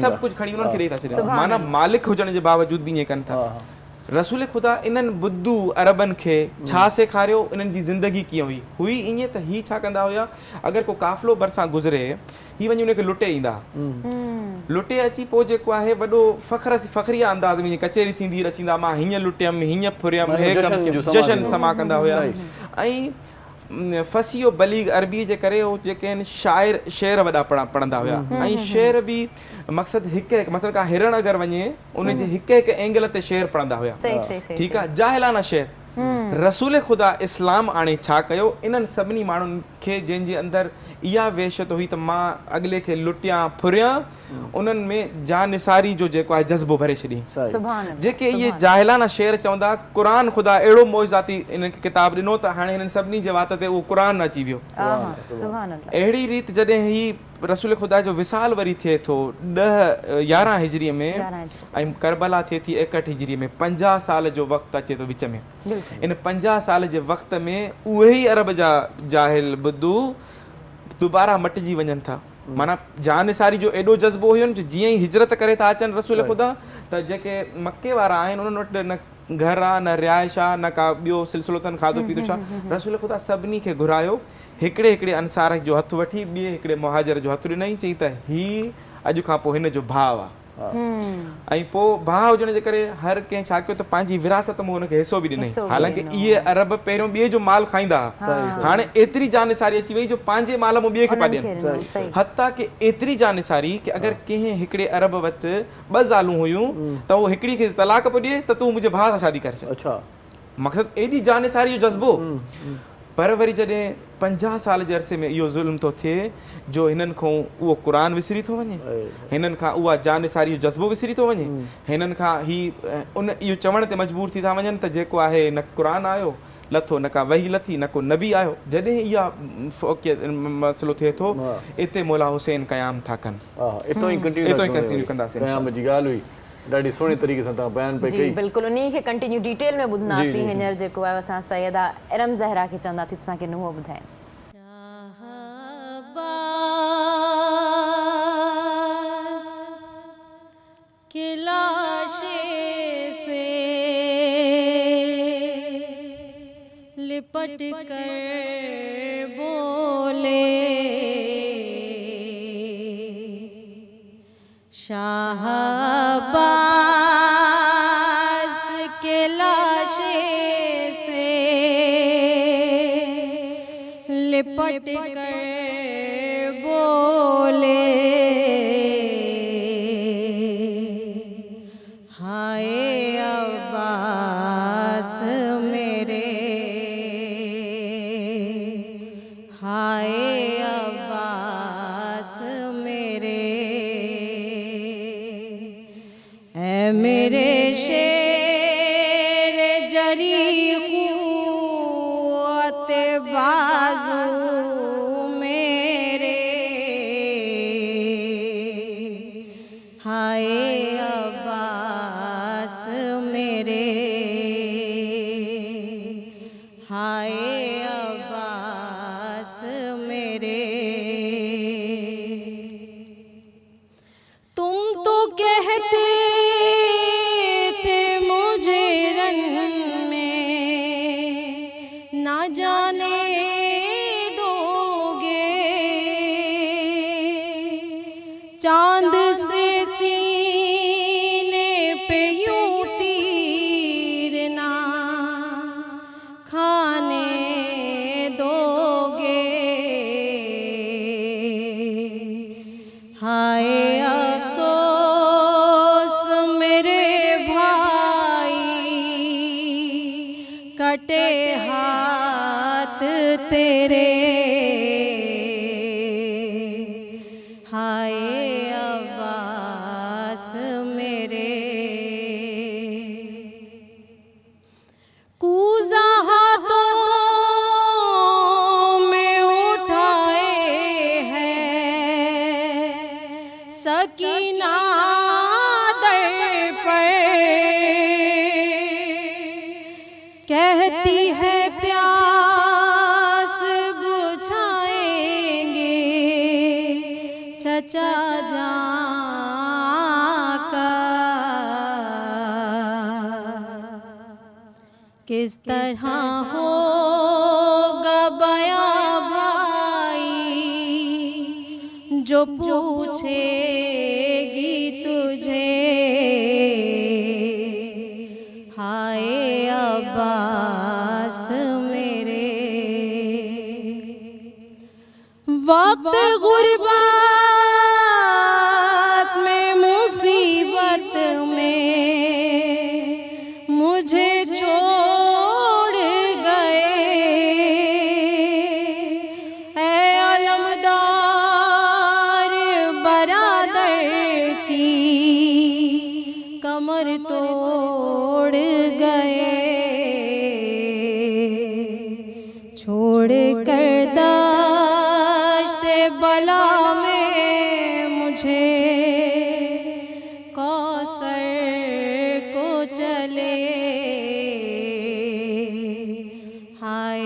Speaker 7: सभु कुझु खणी उन्हनि खे ॾेई था छॾनि, माना मालिक हुजण जे बावजूदि बि ईअं कनि था। रसूल ख़ुदा इन्हनि बुद्धू अरबनि खे छा सेखारियो, इन्हनि जी ज़िंदगी कीअं हुई ईअं त ही छा कंदा हुया, अगरि को काफ़िलो भरिसां गुज़रे ही वञी उनखे लुटे ईंदा, लुटे अची पोइ जेको आहे वॾो फ़ख़्री अंदाज़ में कचेरी थींदी रसींदा, मां हीअं लुटियमि, हीअं फुरियमि, हे कमु जशन समा कंदा हुया। ऐं फसीओ बलीग अरबी जे करे उहो जेके आहिनि शेर वॾा पढ़ंदा हुया, ऐं शेर बि मक़सदु हिकु मसइले खां हिरण अगरि वञे उनजे हिकु एंगल ते शेर पढ़ंदा हुया, ठीकु आहे, जाहिलाना शेर। रसूल ख़ुदा इस्लाम आणे छा कयो, इन्हनि सभिनी माण्हुनि खे जंहिंजे अंदरि इहा वेशत हुई त मां अॻिले खे लुटियां फुरियां, उन्हनि में जानिसारी जो जेको आहे जज़्बो भरे छॾी। जेके इहे जाहिलाना शेर चवंदा, क़ुरान ख़ुदा अहिड़ो मौजज़ाती इन्हनि खे किताब ॾिनो त हाणे हिननि सभिनी जे वात ते उहो क़ुरान अची वियो। अहिड़ी रीति जॾहिं ही रसूल ख़ुदा जो विसाल वरी थिए थो 11 हिजरीअ में ऐं करबला थिए थी 61 हिजरीअ में, 50 साल जो वक़्तु अचे थो विच में। इन 50 साल जे वक़्त में उहे ई अरब जा जाहिल बुद्धू दुबारा मटिजी वञनि था, माना जानिसारी जो एॾो जज़्बो हुयो जो जीअं ई हिजरत करे था अचनि रसूल ख़ुदा त जेके मके वारा आहिनि उन्हनि वटि न घर आहे, न रिहाइश आहे, न का ॿियो सिलसिलो अथनि, खाधो पीतो छा, रसूल ख़ुदा सभिनी खे घुरायो, हिकिड़े अंसार जो हथु वठी ॿिए हिकिड़े मुहाजिर जो हथु ॾिनई, चई त ही अॼु खां पोइ हिन जो भाउ आहे, ऐं पोइ भाउ हुजण जे करे हर कंहिं छा कयो त पंहिंजी विरासत में हुनखे हिसो बि ॾिनई। हालांकि इहे अरब पहिरियों ॿिए जो माल खाईंदा हुआ, हाणे एतिरी जानिसारी अची वई जो पंहिंजे माल में ॿिए खे पिया ॾियनि, हता की एतिरी जानिसारी की अगरि कंहिं हिकिड़े अरब वटि 2 ज़ालूं हुयूं त उहो हिकिड़ी खे तलाक पियो ॾिए त तूं मुंहिंजे भाउ सां शादी करे छॾ, मक़सदु एॾी जानिसारी जो जज़्बो। पर वरी जॾहिं 50 साल जे अरसे में इहो ज़ुल्म थो थिए जो हिननि खां उहो क़ुरान विसरी थो वञे, हिननि खां उहा जानिसारी जो जज़्बो विसरी थो वञे, हिननि खां इहो चवण ते मजबूर थी था वञनि त जेको आहे न क़ुरान आयो लथो, न का वही लथी, न को नबी आयो। जॾहिं इहा मसइलो थिए थो इते मौला हुसैन क़याम था कनि,
Speaker 3: इतो ई
Speaker 7: कंटिन्यू कंदासीं।
Speaker 3: ॾाढी सुहिणी तरीक़े सां तव्हां बयान पई कई,
Speaker 4: बिल्कुलु उन्ही खे कंटिन्यू डिटेल में ॿुधंदासीं। हींअर जेको आहे असां सैयदा इरम ज़हरा खे चवंदासीं त असांखे नुंहुं ॿुधाइनि।
Speaker 8: के लाशे से लिपट कर बोले शाहबाज के लाशे से लिपट कर बोले हाय अब्बास मेरे, हाय अब्बास मेरे, ऐ मेरे शेर जरी क़ुव्वत बाज़ू मेरे, हाय अब्बास मेरे, हाय अब्बास मेरे। तुम तो कहते थे मुझे रन में ना जाने दोगे, चांद से सीने पे यूं तीर ना खाने दोगे। सकीना दर पर कहती है प्यास बुझाएंगे चचा जान का। किस तरह होगा बयां भाई जो पूछेगी तुझे, हाय अब्बास मेरे। वक्त गुर्बत में मुसीबत में मुझे छोड़ गए, ऐ अलमदार बरादर की कमर तोड़ गए। छोड़ कर दश्त बला में मुझे कौसर को चले, हाय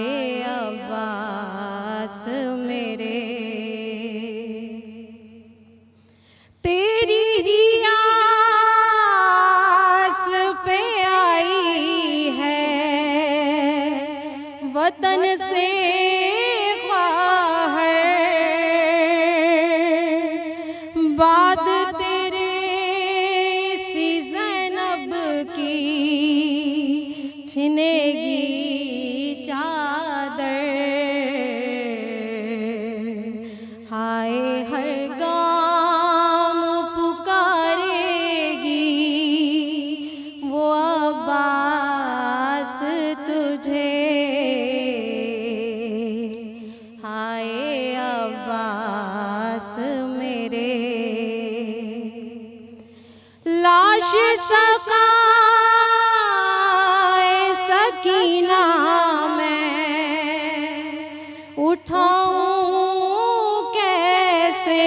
Speaker 8: अब्बास मेरे। तेरी ही आस पे आई है वतन से बात तेरे सी ज़ैनब की छिनेगी चादर, हाय हर गाम पुकारेगी वो अब्बास तुझे, हाय अब्बास मेरे। लाश सकाए सकीना मैं उठाऊं कैसे,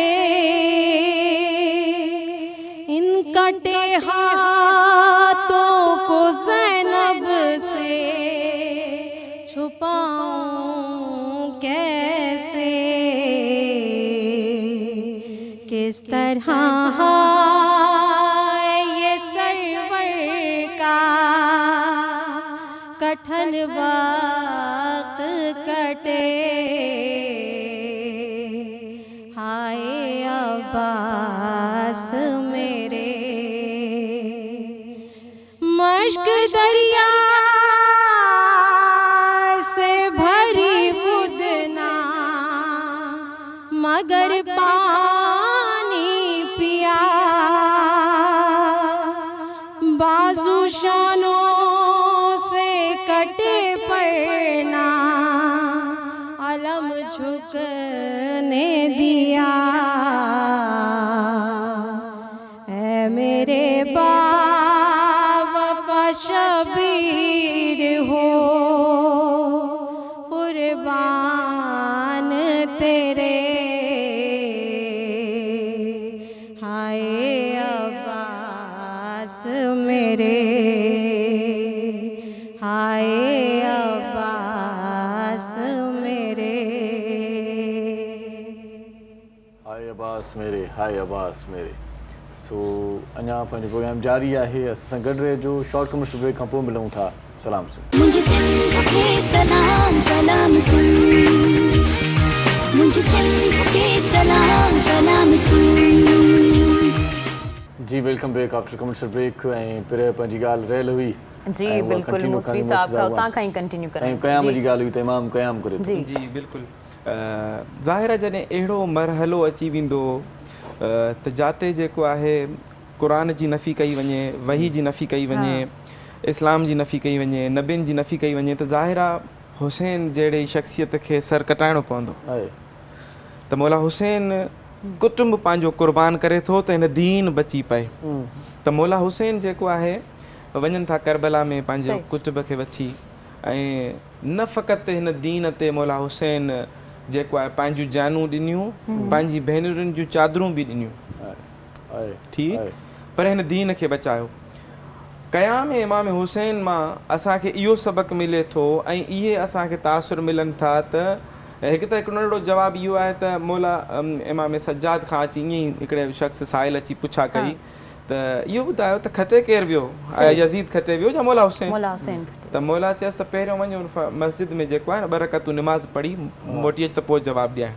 Speaker 8: इन कटे हाथों को ज़ैनब से छुपाऊं कैसे। किस तरह कठिन वक्त कटे, हाय अब्बास मेरे। मश्क दरिया से भरी खुद ना मगर पानी पिया, बाजू शानों कटे पड़ना अलम झुकने दिया, ऐ मेरे बावफा शबीर हो कुर्बान तेरे, हाय अब्बास मेरे, हाय अब्बास मेरे।
Speaker 3: हाय अब्बास मेरे, हाय अब्बास मेरे। सो अञा पंहिंजो प्रोग्राम जारी आहे, असां सां गॾु रहिजो। शॉर्ट कमर्शियल ब्रेक खां पोइ मिलूं था। सलाम सिंध।
Speaker 9: मुझे सिंध के सलाम सलाम सिंध, मुझे सिंध के सलाम सलाम सिंध।
Speaker 3: जी welcome back after commercial break. ऐं पहिरियों पंहिंजी ॻाल्हि रहियल हुई
Speaker 4: जी बिल्कुलु मुस्वी साहब का उतां खां ई कंटिन्यू करां।
Speaker 3: क़याम जी ॻाल्हि हुई त इमाम क़याम करे
Speaker 7: जी बिल्कुलु। ज़ाहिर आहे जॾहिं अहिड़ो मरहलो अची वेंदो त जाते जेको आहे क़ुरान जी नफ़ी कई वञे, वही जी नफ़ी कई वञे, इस्लाम जी नफ़ी कई वञे, नबियुनि जी नफ़ी कई वञे, त ज़ाहिर आहे हुसैन जहिड़ी शख़्सियत खे सर कटाइणो पवंदो। त मौला हुसैन कुटुंब पंहिंजो क़ुर्बान करे थो त हिन दीन बची पए। त मौला हुसैन जेको आहे वञनि था करबला में पंहिंजे कुटुंब खे वठी, ऐं न फ़क़ति हिन दीन ते मौला हुसैन जेको आहे पंहिंजूं जानूं ॾिनियूं, पंहिंजी भेनरुनि जूं चादरूं बि ॾिनियूं। ठीक पर हिन दीन खे बचायो। क़याम इमाम हुसैन मां असांखे इहो सबक़ु मिले थो ऐं इहे असांखे तासुर मिलनि था त हिकु त हिकिड़ो नंढिड़ो जवाबु इहो आहे त मौला इमाम सज्जाद खां अची ईअं ई हिकिड़े शख़्स साहिल अची पुछा कई त इहो ॿुधायो त खटे केरु वियो, यज़ीद खटे वियो या मौला हुसैन? त मौला चयसि त पहिरियों वञो मस्जिद में जेको आहे न 2 रकातूं निमाज़ पढ़ी मोटी अच त पोइ जवाबु ॾियां।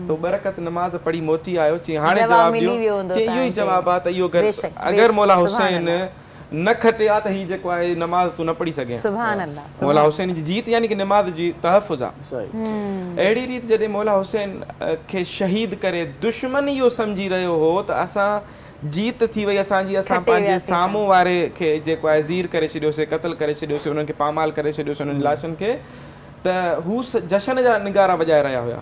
Speaker 7: त 2 रकात निमाज़ पढ़ी मोटी आयो, चई हाणे जवाबु ॾियो, चई इहो ई जवाबु आहे त इहो अगरि मौला हुसैन न खटे आहे त हीअ जेको आहे नमाज़ तूं न पढ़ी सघे। मौला हुसैन जी जीत यानी की नमाज़ जी तहफ़ुज़ आहे। अहिड़ी रीति जॾहिं मौला हुसैन खे शहीद करे दुश्मन इहो सम्झी रहियो हो त असां जीत थी वई असांजी, असां पंहिंजे साम्हूं वारे खे जेको आहे ज़ीर करे छॾियोसीं, क़त्ल करे छॾियोसीं, उन्हनि खे पामाल करे छॾियोसीं उन्हनि लाशनि खे, त हू जशन जा निगारा वॼाए रहिया हुया।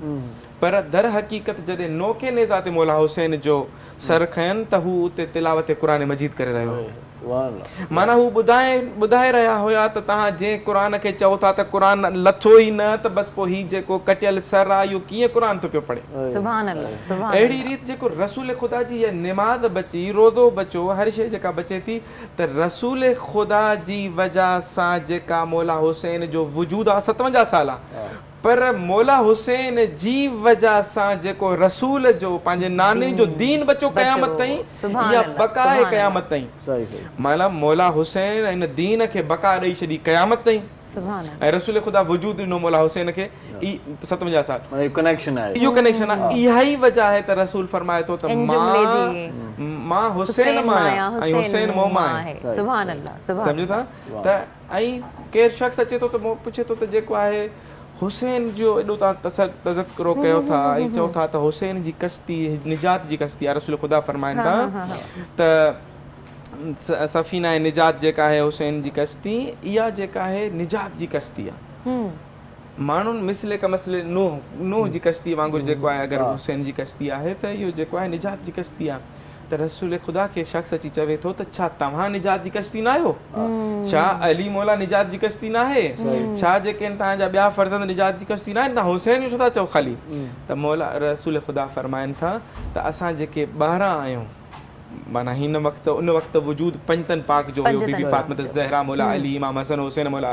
Speaker 7: पर दर हक़ीक़त जॾहिं नौके नेज़ा ते मौला हुसैन जो सर खयनि त हू उते तिलावत क़ुरान मजीद करे रहियो हो। माना हू ॿुधाए रहिया हुया त तव्हां जंहिं क़ुरान खे चओ था त क़ुरान लथो ई न त बसि पोइ हीउ जेको कटियल सर आहे इहो कीअं क़ुरान थो पियो पढ़े। अहिड़ी रीति जेको रसूल ख़ुदा जी इहा निमाज़ बची, रोज़ो बचो, हर शइ जेका बचे थी त रसूल ख़ुदा जी वजह सां जेका मौला हुसैन जो वजूदु आहे 57 साल आहे, पर मौला हुसैन जी वजह सां जेको रसूल जो पंहिंजे नाने जो दीन बचो क़यामत ताईं, इहा बका आहे क़यामत ताईं। माना मौला हुसैन हिन दीन खे बका ॾेई छॾी क़यामत ताईं, ऐं रसूल ख़ुदा वजूद ॾिनो मौला हुसैन खे 57 साल। इहो कनेक्शन आहे। इहा ई वजह आहे त रसूल फरमाए थो त मां हुसैन मां आहियां ऐं हुसैन मूं मां आहे। सम्झो था त ऐं केरु शख़्स अचे थो त मूं पुछे थो त जेको आहे हुसैन जो एॾो तव्हां तज़किरो कयो था ऐं चओ था त हुसैन जी कश्ती निजात जी कश्ती आहे, रसूल ख़ुदा फरमाइनि था त सफ़ीना निजात जेका आहे हुसैन जी कश्ती, इहा जेका आहे निजात जी कश्ती आहे। माण्हुनि मिसले का मसले नूह जी कश्ती वांगुरु जेको आहे अगरि हुसैन जी कश्ती आहे त इहो जेको आहे निजात जी कश्ती आहे। त रसूल ख़ुदा खे शख़्स अची चवे थो त छा तव्हां निजात जी कश्ती न आहियो? छा अली मौला निजात जी कश्ती न आहे? छा जेके आहिनि तव्हांजा ॿिया फर्ज़ंद निजात जी कश्ती न आहिनि? तव्हां हुसैन जो छो था चओ ख़ाली? त मौला रसूल ख़ुदा फरमाइनि था त असां जेके ॿाहिरां आहियूं, माना हिन वक़्तु उन वक़्तु वजूद पंजतन पाक जो हुयो, बीबी फातिमा ज़हरा, मौला अली, इमाम हसन हुसैन, मौला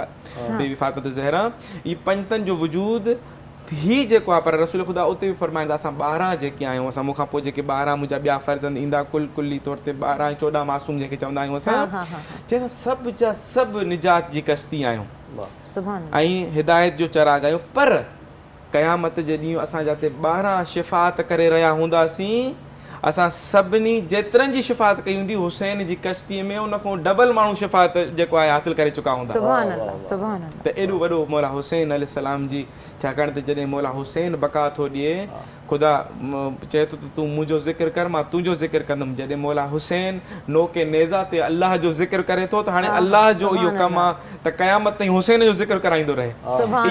Speaker 7: बीबी फातिमा ज़हरा, ई पंजतन जो वजूद ही जेको आहे। पर रसूल ख़ुदा उते बि फरमाईंदा असां 12 जेके आहियूं, असां मूंखां पोइ जेके 12 मुंहिंजा ॿिया फर्ज़ंद ईंदा कुल्ली तौर ते 12-14 मासूम जंहिंखे चवंदा आहियूं असां, चवंदा सभु जा सभु निजात जी कश्ती आहियूं ऐं हिदायत जो चराग आहियूं। पर क़यामत जे ॾींहुं असां जाते 12 शिफ़ात करे रहिया हूंदासीं, असां सभिनी जेतिरनि जी शिफ़ात कई हूंदी हुसैन जी कश्तीअ में उन खां डबल माण्हू शिफ़ात जेको आहे हासिल करे चुका हूंदा। त एॾो वॾो मौला हुसैन अलैहिस्सलाम जी, छाकाणि त जॾहिं मौला हुसैन बका थो ॾिए, ख़ुदा चए थो त तूं मुंहिंजो ज़िक्र कर, मां तुंहिंजो ज़िक्र कंदुमि। जॾहिं मौला हुसैन नोके नेज़ा ते अलाह जो ज़िक्र करे थो त हाणे अलाह जो इहो कमु आहे त क़यामत ताईं हुसैन जो ज़िक्र कराईंदो रहे।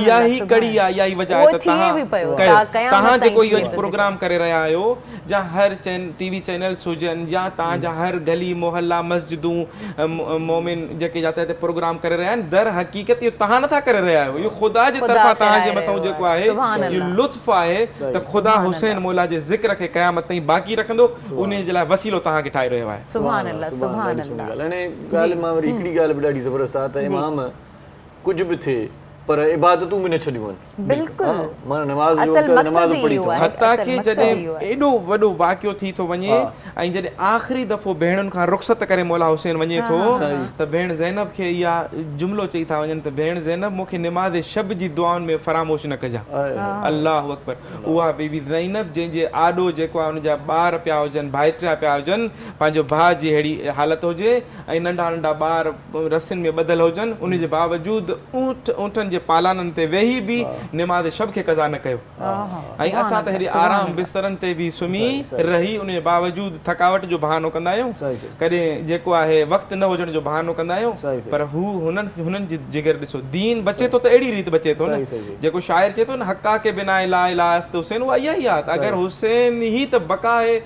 Speaker 7: इहा ई कड़ी आहे, इहा ई वजह आहे त तव्हां जेको इहो प्रोग्राम करे रहिया आहियो, या हर TV चैनल्स हुजनि, या तव्हांजा हर गली मोहल्ला मस्जिदूं मोमिन जेके जाते हिते प्रोग्राम करे रहिया आहिनि, दर हक़ीक़त इहो तव्हां नथा करे रहिया आहियो, इहो ख़ुदा जे तरफ़ां तव्हांजे मथां जेको आहे इहो लुत्फ़ आहे त ख़ुदा हुसैन मौला जे ज़िक्र खे क़यामत ताईं बाक़ी रखंदो, उन जे लाइ वसीलो तव्हांखे ठाहे रहियो आहे।
Speaker 3: सुभान अल्लाह, सुभान अल्लाह। हाणे ॻाल्हि मां वरी हिकिड़ी ॻाल्हि बि ॾाढी ज़बरदस्त आहे त इमाम कुझु बि थिए पर इबादतूं बि न छॾियूं आहिनि।
Speaker 4: बिल्कुलु
Speaker 3: माना नमाज़ पढ़ी थो,
Speaker 7: हता कि जॾहिं एॾो वॾो वाक़ियो थी थो वञे ऐं जॾहिं आख़िरी दफ़ो भेणुनि खां रुख़सत करे मौला हुसैन वञे थो त भेण ज़ैनब खे इहा जुमिलो चई था वञनि त भेण ज़ैनब मूंखे निमाज़ शब जी दुआउनि में फरामोश न कजां। अल्लाहु अकबर। उहा बीबी ज़ैनब जंहिंजे आॾो जेको आहे उनजा ॿार पिया हुजनि, भाइटिया पिया हुजनि, पंहिंजो भाउ जी अहिड़ी हालत हुजे ऐं नंढा नंढा ॿार रसियुनि में ॿधल हुजनि, उनजे बावजूदि ऊंटनि पालाननि ते वेही बि निमाज़ शब खे कज़ा न कयो ऐं असां त हेॾी आराम बिस्तरनि ते बि सुम्ही रही उन जे बावजूदि थकावट जो बहानो कंदा आहियूं, कॾहिं जेको आहे वक़्तु न हुजण जो बहानो कंदा आहियूं। पर हुननि जी जिगर ॾिसो, दीन बचे थो त अहिड़ी रीति बचे थो न, जेको शाइर चए थो न हक़ा के बिना ला इलाहा इल्ला हुसैन, उहा इहा ई आहे। अगरि हुसैन ई त बका आहे,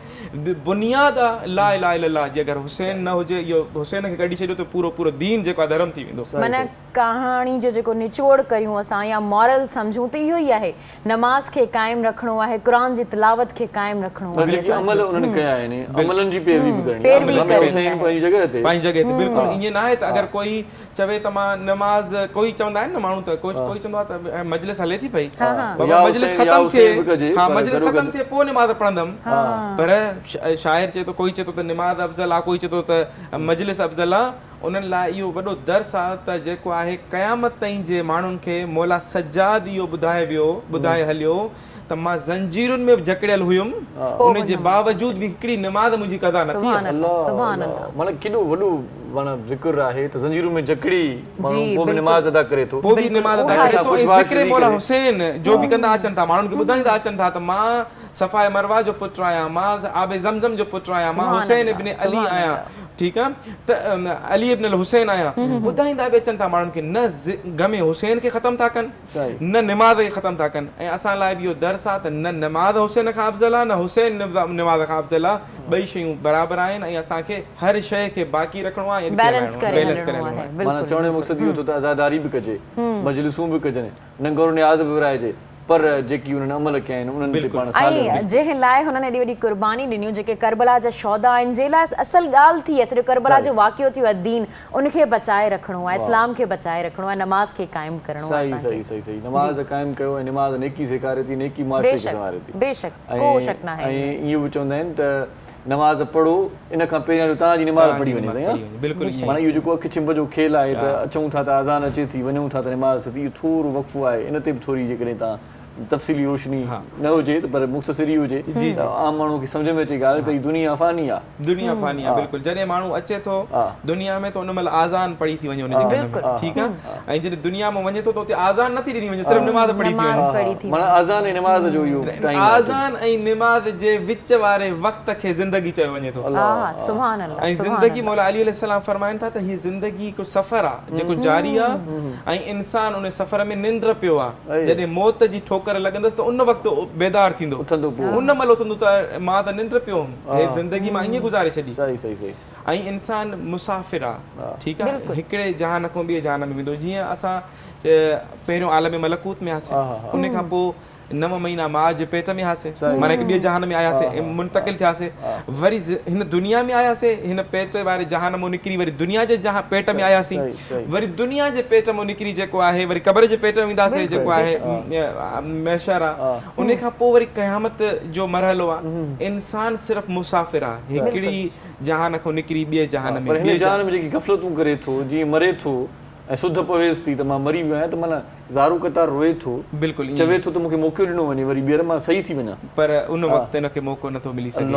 Speaker 7: बुनियाद आहे ला इलाहा इल्लल्लाह जी, अगरि हुसैन न हुजे, इहो हुसैन खे कढी छॾियो त पूरो पूरो दीन जेको आहे धर्म थी वेंदो।
Speaker 4: कहाणी जो जेको निचोड़ करियूं असां या मॉरल सम्झूं त इहो ई आहे, नमाज़ खे क़ाइमु रखिणो आहे, क़ुरान जी तिलावत खे क़ाइमु रखिणो आहे।
Speaker 3: जेके अमल उन्हनि कया आहिनि अमलनि जी पैरवी बि करणी
Speaker 4: पैरवी
Speaker 3: आहे।
Speaker 4: करणी
Speaker 3: हुसैन
Speaker 4: आहे।
Speaker 3: पंहिंजी जॻह ते
Speaker 7: बिल्कुलु ईअं न आहे त अगरि कोई चवे त मां नमाज़, कोई चवंदा आहिनि न माण्हू त कोई चवंदो आहे त मजलिस हले थी पई, बाबा मजलिस ख़तम थिए, हा मजलिस ख़तम थिए पोइ नमाज़ पढ़ंदमि, पर शाइर चए थो, कोई चए थो त नमाज़ अफ़ज़ल आहे, कोई चए थो त मजलिस अफ़ज़ल आहे। उन्हनि लाइ इहो वॾो दर्स आहे त जेको आहे क़यामत ताईं जे माण्हुनि खे मौला सज्जाद इहो ॿुधाए हलियो त मां ज़ंजीरुनि में जकड़ियल हुयुमि, उन जे बावजूद बि हिकिड़ी नमाज़ मुंहिंजी कदा न थी।
Speaker 3: माना केॾो वॾो माना ज़िक्र आहे त ज़ंजीरुनि में जकड़ी पोइ बि नमाज़ अदा करे थो,
Speaker 7: पोइ बि नमाज़ अदा करे थो। ऐं ज़िक्र मौला हुसैन जो बि कंदा अचनि था, माण्हुनि खे ॿुधाईंदा अचनि था त मां सफ़ाए मरवा जो पुटु आहियां, मां आबे ज़मज़म जो पुटु आहियां, मां हुसैन इब्न अली आहियां, ठीकु आहे त अली इब्न हुसैन आहियां, ॿुधाईंदा बि अचनि था माण्हुनि खे। न गमे हुसैन खे ख़तमु था कनि, न नमाज़ खे ख़तमु था कनि। ऐं असां लाइ बि इहो दर्स आहे त न नमाज़ हुसैन खां अफ़ज़ल आहे, न हुसैन नमाज़ खां अफ़ज़ल आहे, ॿई शयूं बराबरि आहिनि। ऐं असांखे हर शइ खे बाक़ी रखिणो आहे,
Speaker 4: बैलेंस करे हलिणो आहे।
Speaker 3: माना चवण जो मक़सदु इहो थो त आज़ादारी बि कजे, मजलिसूं बि कजनि, नंगरो न्याज़ बि विराइजे, पर जेकी उन्हनि अमल कया आहिनि उन्हनि ते पाण
Speaker 4: ऐं जंहिं लाइ हुननि एॾी वॾी क़ुर्बानी ॾिनियूं, जेके करबला जा शौदा आहिनि, जंहिं लाइ असल ॻाल्हि थी आहे, सॼो करबला जो वाक़ियो थियो आहे, दीन उनखे बचाए रखिणो आहे, इस्लाम खे बचाए रखिणो आहे, नमाज़ खे क़ाइमु करिणो आहे।
Speaker 3: सही नमाज़ क़ाइमु कयो ऐं नमाज़ नेकी सेखारे थी, नेकी माशरे खे संवारे थी।
Speaker 4: बेशक को शक न आहे।
Speaker 3: ऐं इहो बि चवंदा आहिनि त नमाज़ पढ़ो इन खां पहिरियों तव्हांजी नमाज़ पढ़ी वञे।
Speaker 7: बिल्कुलु
Speaker 3: माना इहो जेको अखि छिंभ जो खेल आहे त अचूं था त अज़ान अचे थी, वञूं था त नमाज़ थी, इहो थोरो वक़्फ़ो आहे। इन ते बि थोरी जेकॾहिं तव्हां तफ़सीली रोशनी न हुजे त पर मुख़्तसिरी हुजे त आम माण्हू खे सम्झ में अचे ॻाल्हि त हीअ दुनिया फ़ानी आहे।
Speaker 7: दुनिया फ़ानी आहे, बिल्कुलु। जॾहिं माण्हू अचे थो दुनिया में त उन महिल आज़ान पढ़ी थी वञे उनजे घर में, ठीकु आहे। ऐं जॾहिं दुनिया में वञे थो त उते आज़ान नथी ॾिनी वञे, सिर्फ़ु नमाज़ पढ़ी थी वञे।
Speaker 3: माना आज़ान ऐं नमाज़ जो इहो टाइम,
Speaker 7: आज़ान ऐं नमाज़ जे विच वारे वक़्त खे ज़िंदगी चयो वञे थो।
Speaker 4: सुभान अल्लाह।
Speaker 7: ऐं ज़िंदगी मौला अली अलैहिस्सलाम फरमाइनि था त हीअ ज़िंदगी हिकु सफ़र आहे जेको जारी आहे, ऐं इंसान उन सफ़र में निंड पियो आहे। जॾहिं मौत जी ठोकर लॻंदसि त उन वक़्तु बेदार थींदो, उन महिल उथंदो त मां त निंड पियो हुउमि, ज़िंदगी मां ईअं गुज़ारे छॾी। ऐं इंसान मुसाफ़िर आहे, ठीकु आहे, हिकिड़े जहान खां ॿिए जहान में वेंदो। जीअं असां पहिरियों आलम मलकूत में हुआसीं, उन खां पोइ 9 महीना माउ जे पेट में हुआसीं, माना हिकु ॿिए जहान में आयासीं, मुंतक़िल थियासीं, वरी हिन दुनिया में आयासीं, हिन पेट वारे जहान मां निकिरी वरी दुनिया जे पेट में आयासीं, वरी दुनिया जे पेट मां निकिरी जेको आहे वरी क़ब्र जे पेट में वेंदासीं, जेको आहे महशर आहे। उन खां पोइ वरी क़यामत जो मरहलो आहे। इंसान सिर्फ़ु मुसाफ़िर आहे, हिकिड़ी जहान खां निकिरी ॿिए जहान में।
Speaker 3: ॿिए जहान में जेकी गफ़लतूं करे थो, जीअं मरे थो ऐं सुध पवेसि थी त मां मरी वियो आहियां, त माना ज़ारू कतार रोए थो,
Speaker 7: बिल्कुलु
Speaker 3: चवे थो त मूंखे मौक़ो ॾिनो वञे वरी ॿीहर मां सही थी वञा,
Speaker 7: पर उन वक़्तु हिनखे मौक़ो नथो मिली सघे।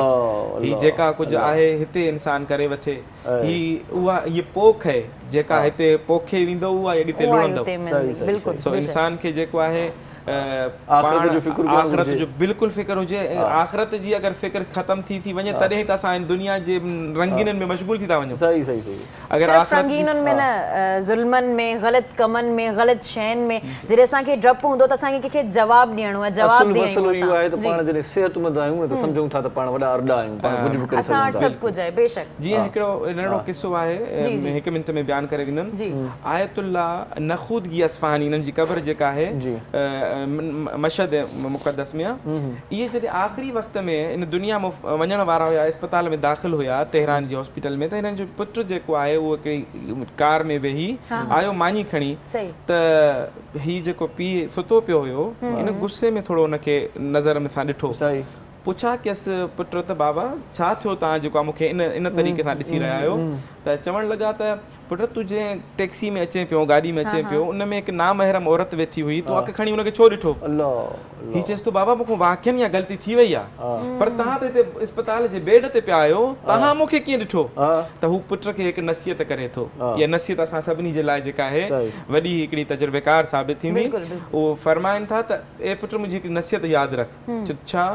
Speaker 7: हीअ जेका कुझु आहे हिते इंसान करे वठे, हीअ पोख आहे जेका हिते पोखे वेंदो, उहा अॻिते लुणंदो। सो इंसान खे जेको आहे आख़िरत जो बिल्कुलु फ़िक्र हुजे। आख़िरत जी अगरि फ़िक्र ख़तम थी वञे तॾहिं त असां दुनिया जे रंगीननि में मशगूल थी था वञूं।
Speaker 4: अगरि रंगीननि में न, ज़ुल्मनि में, ग़लति कमनि में, ग़लति शयुनि में जॾहिं असांखे डपु हूंदो त असांखे कंहिंखे जवाबु ॾियणो आहे, जवाबु ॾियणो आहे त पाण जॾहिं सिहतमंद आहियूं न त सम्झूं था त पाण वॾा अर्डा आहियूं, पाण कुझु बि करे सघूं था। सभु कुझु आहे, बेशक।
Speaker 7: जीअं हिकिड़ो नंढड़ो किस्सो आहे, हिकु मिंट में बयानु करे वेंदुमि। आयतुल्लाह नखूदगी असफ़हानी, इन्हनि जी क़ब्र जेका आहे मशहद मुक़द्दस में आहे। इहे जॾहिं आख़िरी वक़्त में इन दुनिया में वञण वारा हुया, अस्पताल में दाख़िल हुया तेहरान जी हॉस्पिटल में, त हिननि जो पुटु जेको आहे उहो हिकिड़ी कार में वेही आयो मानी खणी, त हीउ जेको पीउ सुतो पियो हुयो, इन गुस्से में थोरो हुनखे नज़र में सां ॾिठो, पुछा कयसि पुट त बाबा छा थियो तव्हां जेको आहे मूंखे इन तरीक़े सां ॾिसी रहिया आहियो, त चवणु लॻा त पुट तूं जंहिं टैक्सी में अचे पियो, गाॾी में अचे पियो, उन में हिकु नामहरम औरत वेठी हुई, तूं अखि खणी उनखे छो ॾिठो? हीउ चएसि थो बाबा मूंखां वाक़ई या ग़लती थी वई आहे, पर तव्हां त हिते अस्पताल जे बेड ते पिया आहियो, तव्हां मूंखे कीअं ॾिठो? त हू पुट खे हिकु नसीहत करे थो। इहा नसीहत असां सभिनी जे लाइ जेका आहे वॾी हिकिड़ी तजुर्बेकार साबित थींदी। उहो फरमाइनि था त ए पुट मुंहिंजी हिकिड़ी नसीहत यादि रख। छा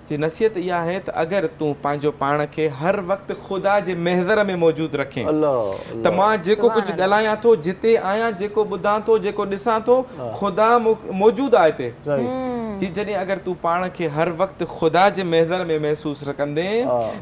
Speaker 7: जी नसीहत इहा आहे त अगरि तूं पंहिंजो पाण खे हर वक़्तु ख़ुदा जे महज़र में मौजूदु रखें त मां जेको कुझु ॻाल्हायां थो जिते आहियां जेको ॿुधां थो जेको ॾिसां थो ख़ुदा मौजूदु आहे हिते जी जॾहिं अगरि तूं पाण खे हर वक़्तु ख़ुदा जे महज़र में महसूसु कंदे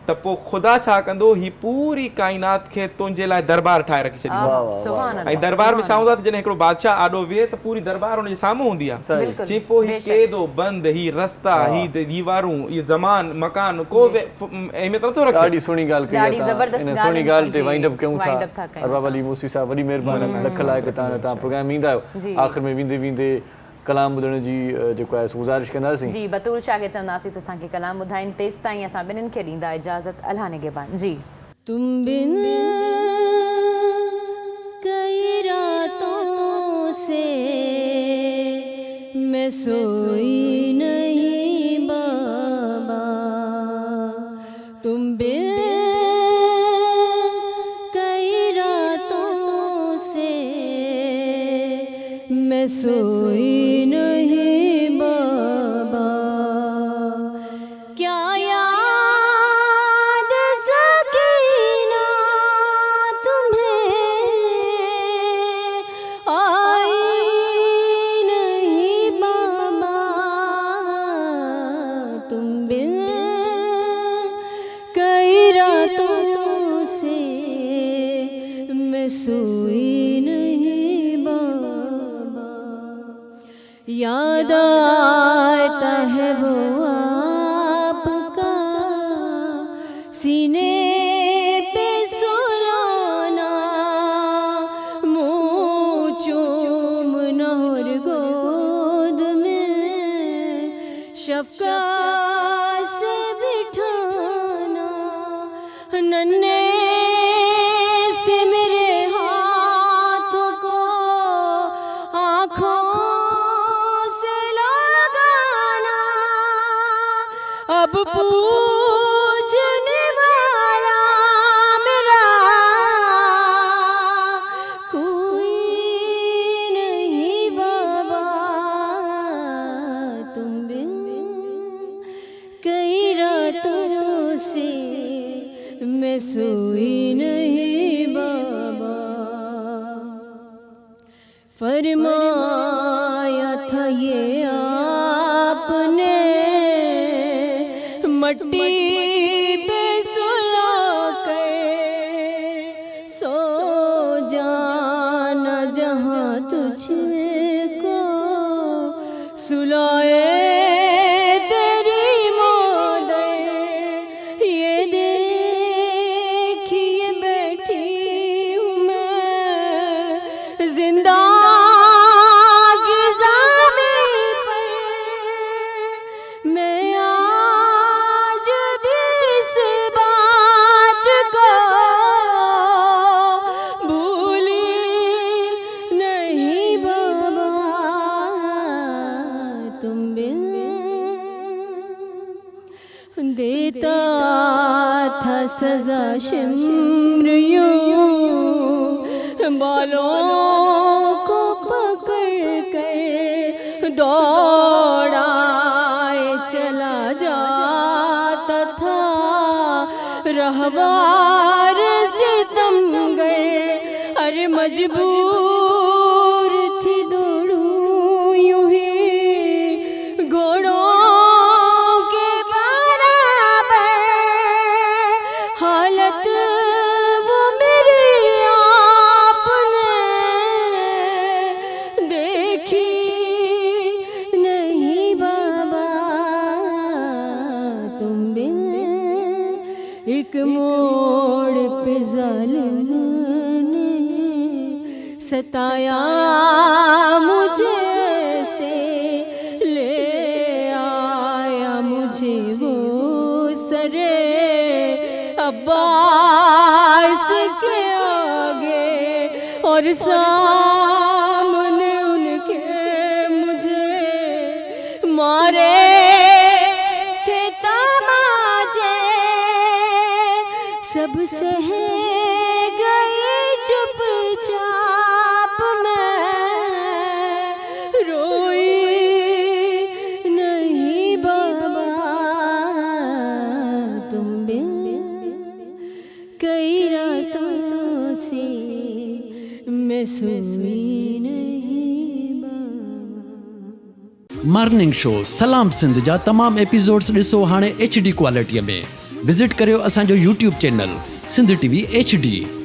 Speaker 7: त पोइ ख़ुदा छा कंदो ही पूरी काइनात खे तुंहिंजे लाइ दरबार ठाहे रखी छॾींदो ऐं दरबार में छा हूंदो आहे त जॾहिं हिकिड़ो बादशाह आॾो विहे त पूरी दरबार हुनजे साम्हूं हूंदी आहे चई पोइ ही क़ैदो बंदि ही रस्ता ही दीवारूं ये ज़मान मकान को अहमियत नथो रखे
Speaker 3: ॾाढी सुहिणी ॻाल्हि कई इन सुहिणी ॻाल्हि ते वाइंड अप कयूं था अरबाब अली मूसी साहब वॾी महिरबानी लख लाइक़ तव्हां प्रोग्राम ईंदा आहियो आख़िर में वेंदे वेंदे कलाम ॿुधण जी जेको आहे गुज़ारिश कंदासीं
Speaker 4: जी बतूल शाह खे चवंदासीं त असांखे कलाम ॿुधाइनि तेसि ताईं असां ॿिन्हिनि खे ॾींदा इजाज़त अल्लाह निगहबान जी
Speaker 1: तुम बिन कई रातों से मैं सोई नहीं बाबा तुम बिन कई रातों से मैं सोई नहीं बाबा क्या याद सकीना तुम्हें आई नहीं बाबा तुम बिन कई रातों से मैं सोई नहीं बाबा याद आता है वो आपका सीने पे सुलाना मुँह चूमना और गोद में शफ़क़त से बिठाना नन्हे से मेरे हाथों को आँखों से लगाना अब पूजने वाला मेरा कोई नहीं बाबा तुम बिन कई रातों से मैं सोई नहीं बाबा फरमाया था ये आपने मट्टी पे सुला कर सो जाना जहाँ तुझको सुलाए तेरी मोदर ये देखिए बैठी हूँ मैं जिंदा की ज़मीन पर मैं आज भी इस बात को भूली नहीं बाबा तुम बिन देता था सजा शिम्र यूं बालों को पकड़ कर दौड़ाए चला जाता था रहवार सितमगर अरे मजबूर थी दौड़ूं यूं ही घोड़ों के बराबर हालत वो मेरी आपने देखी नहीं बाबा तुम बिन एक मोड़ पे जालिम ने सताया मुझे से ले आया मुझे वो सरे अब्बास के आगे और सामने उनके मुझे मारे थे तमाचे सब सह गई चुपचाप मैं रोई नहीं बाबा से मैं सोई नहीं बाबा।
Speaker 10: मॉर्निंग शो सलाम सिंध जा तमाम एपिसोड्स ॾिसो हाणे HD क्वालिटीअ में। विज़िट करियो असांजो YouTube channel Sindh TV HD।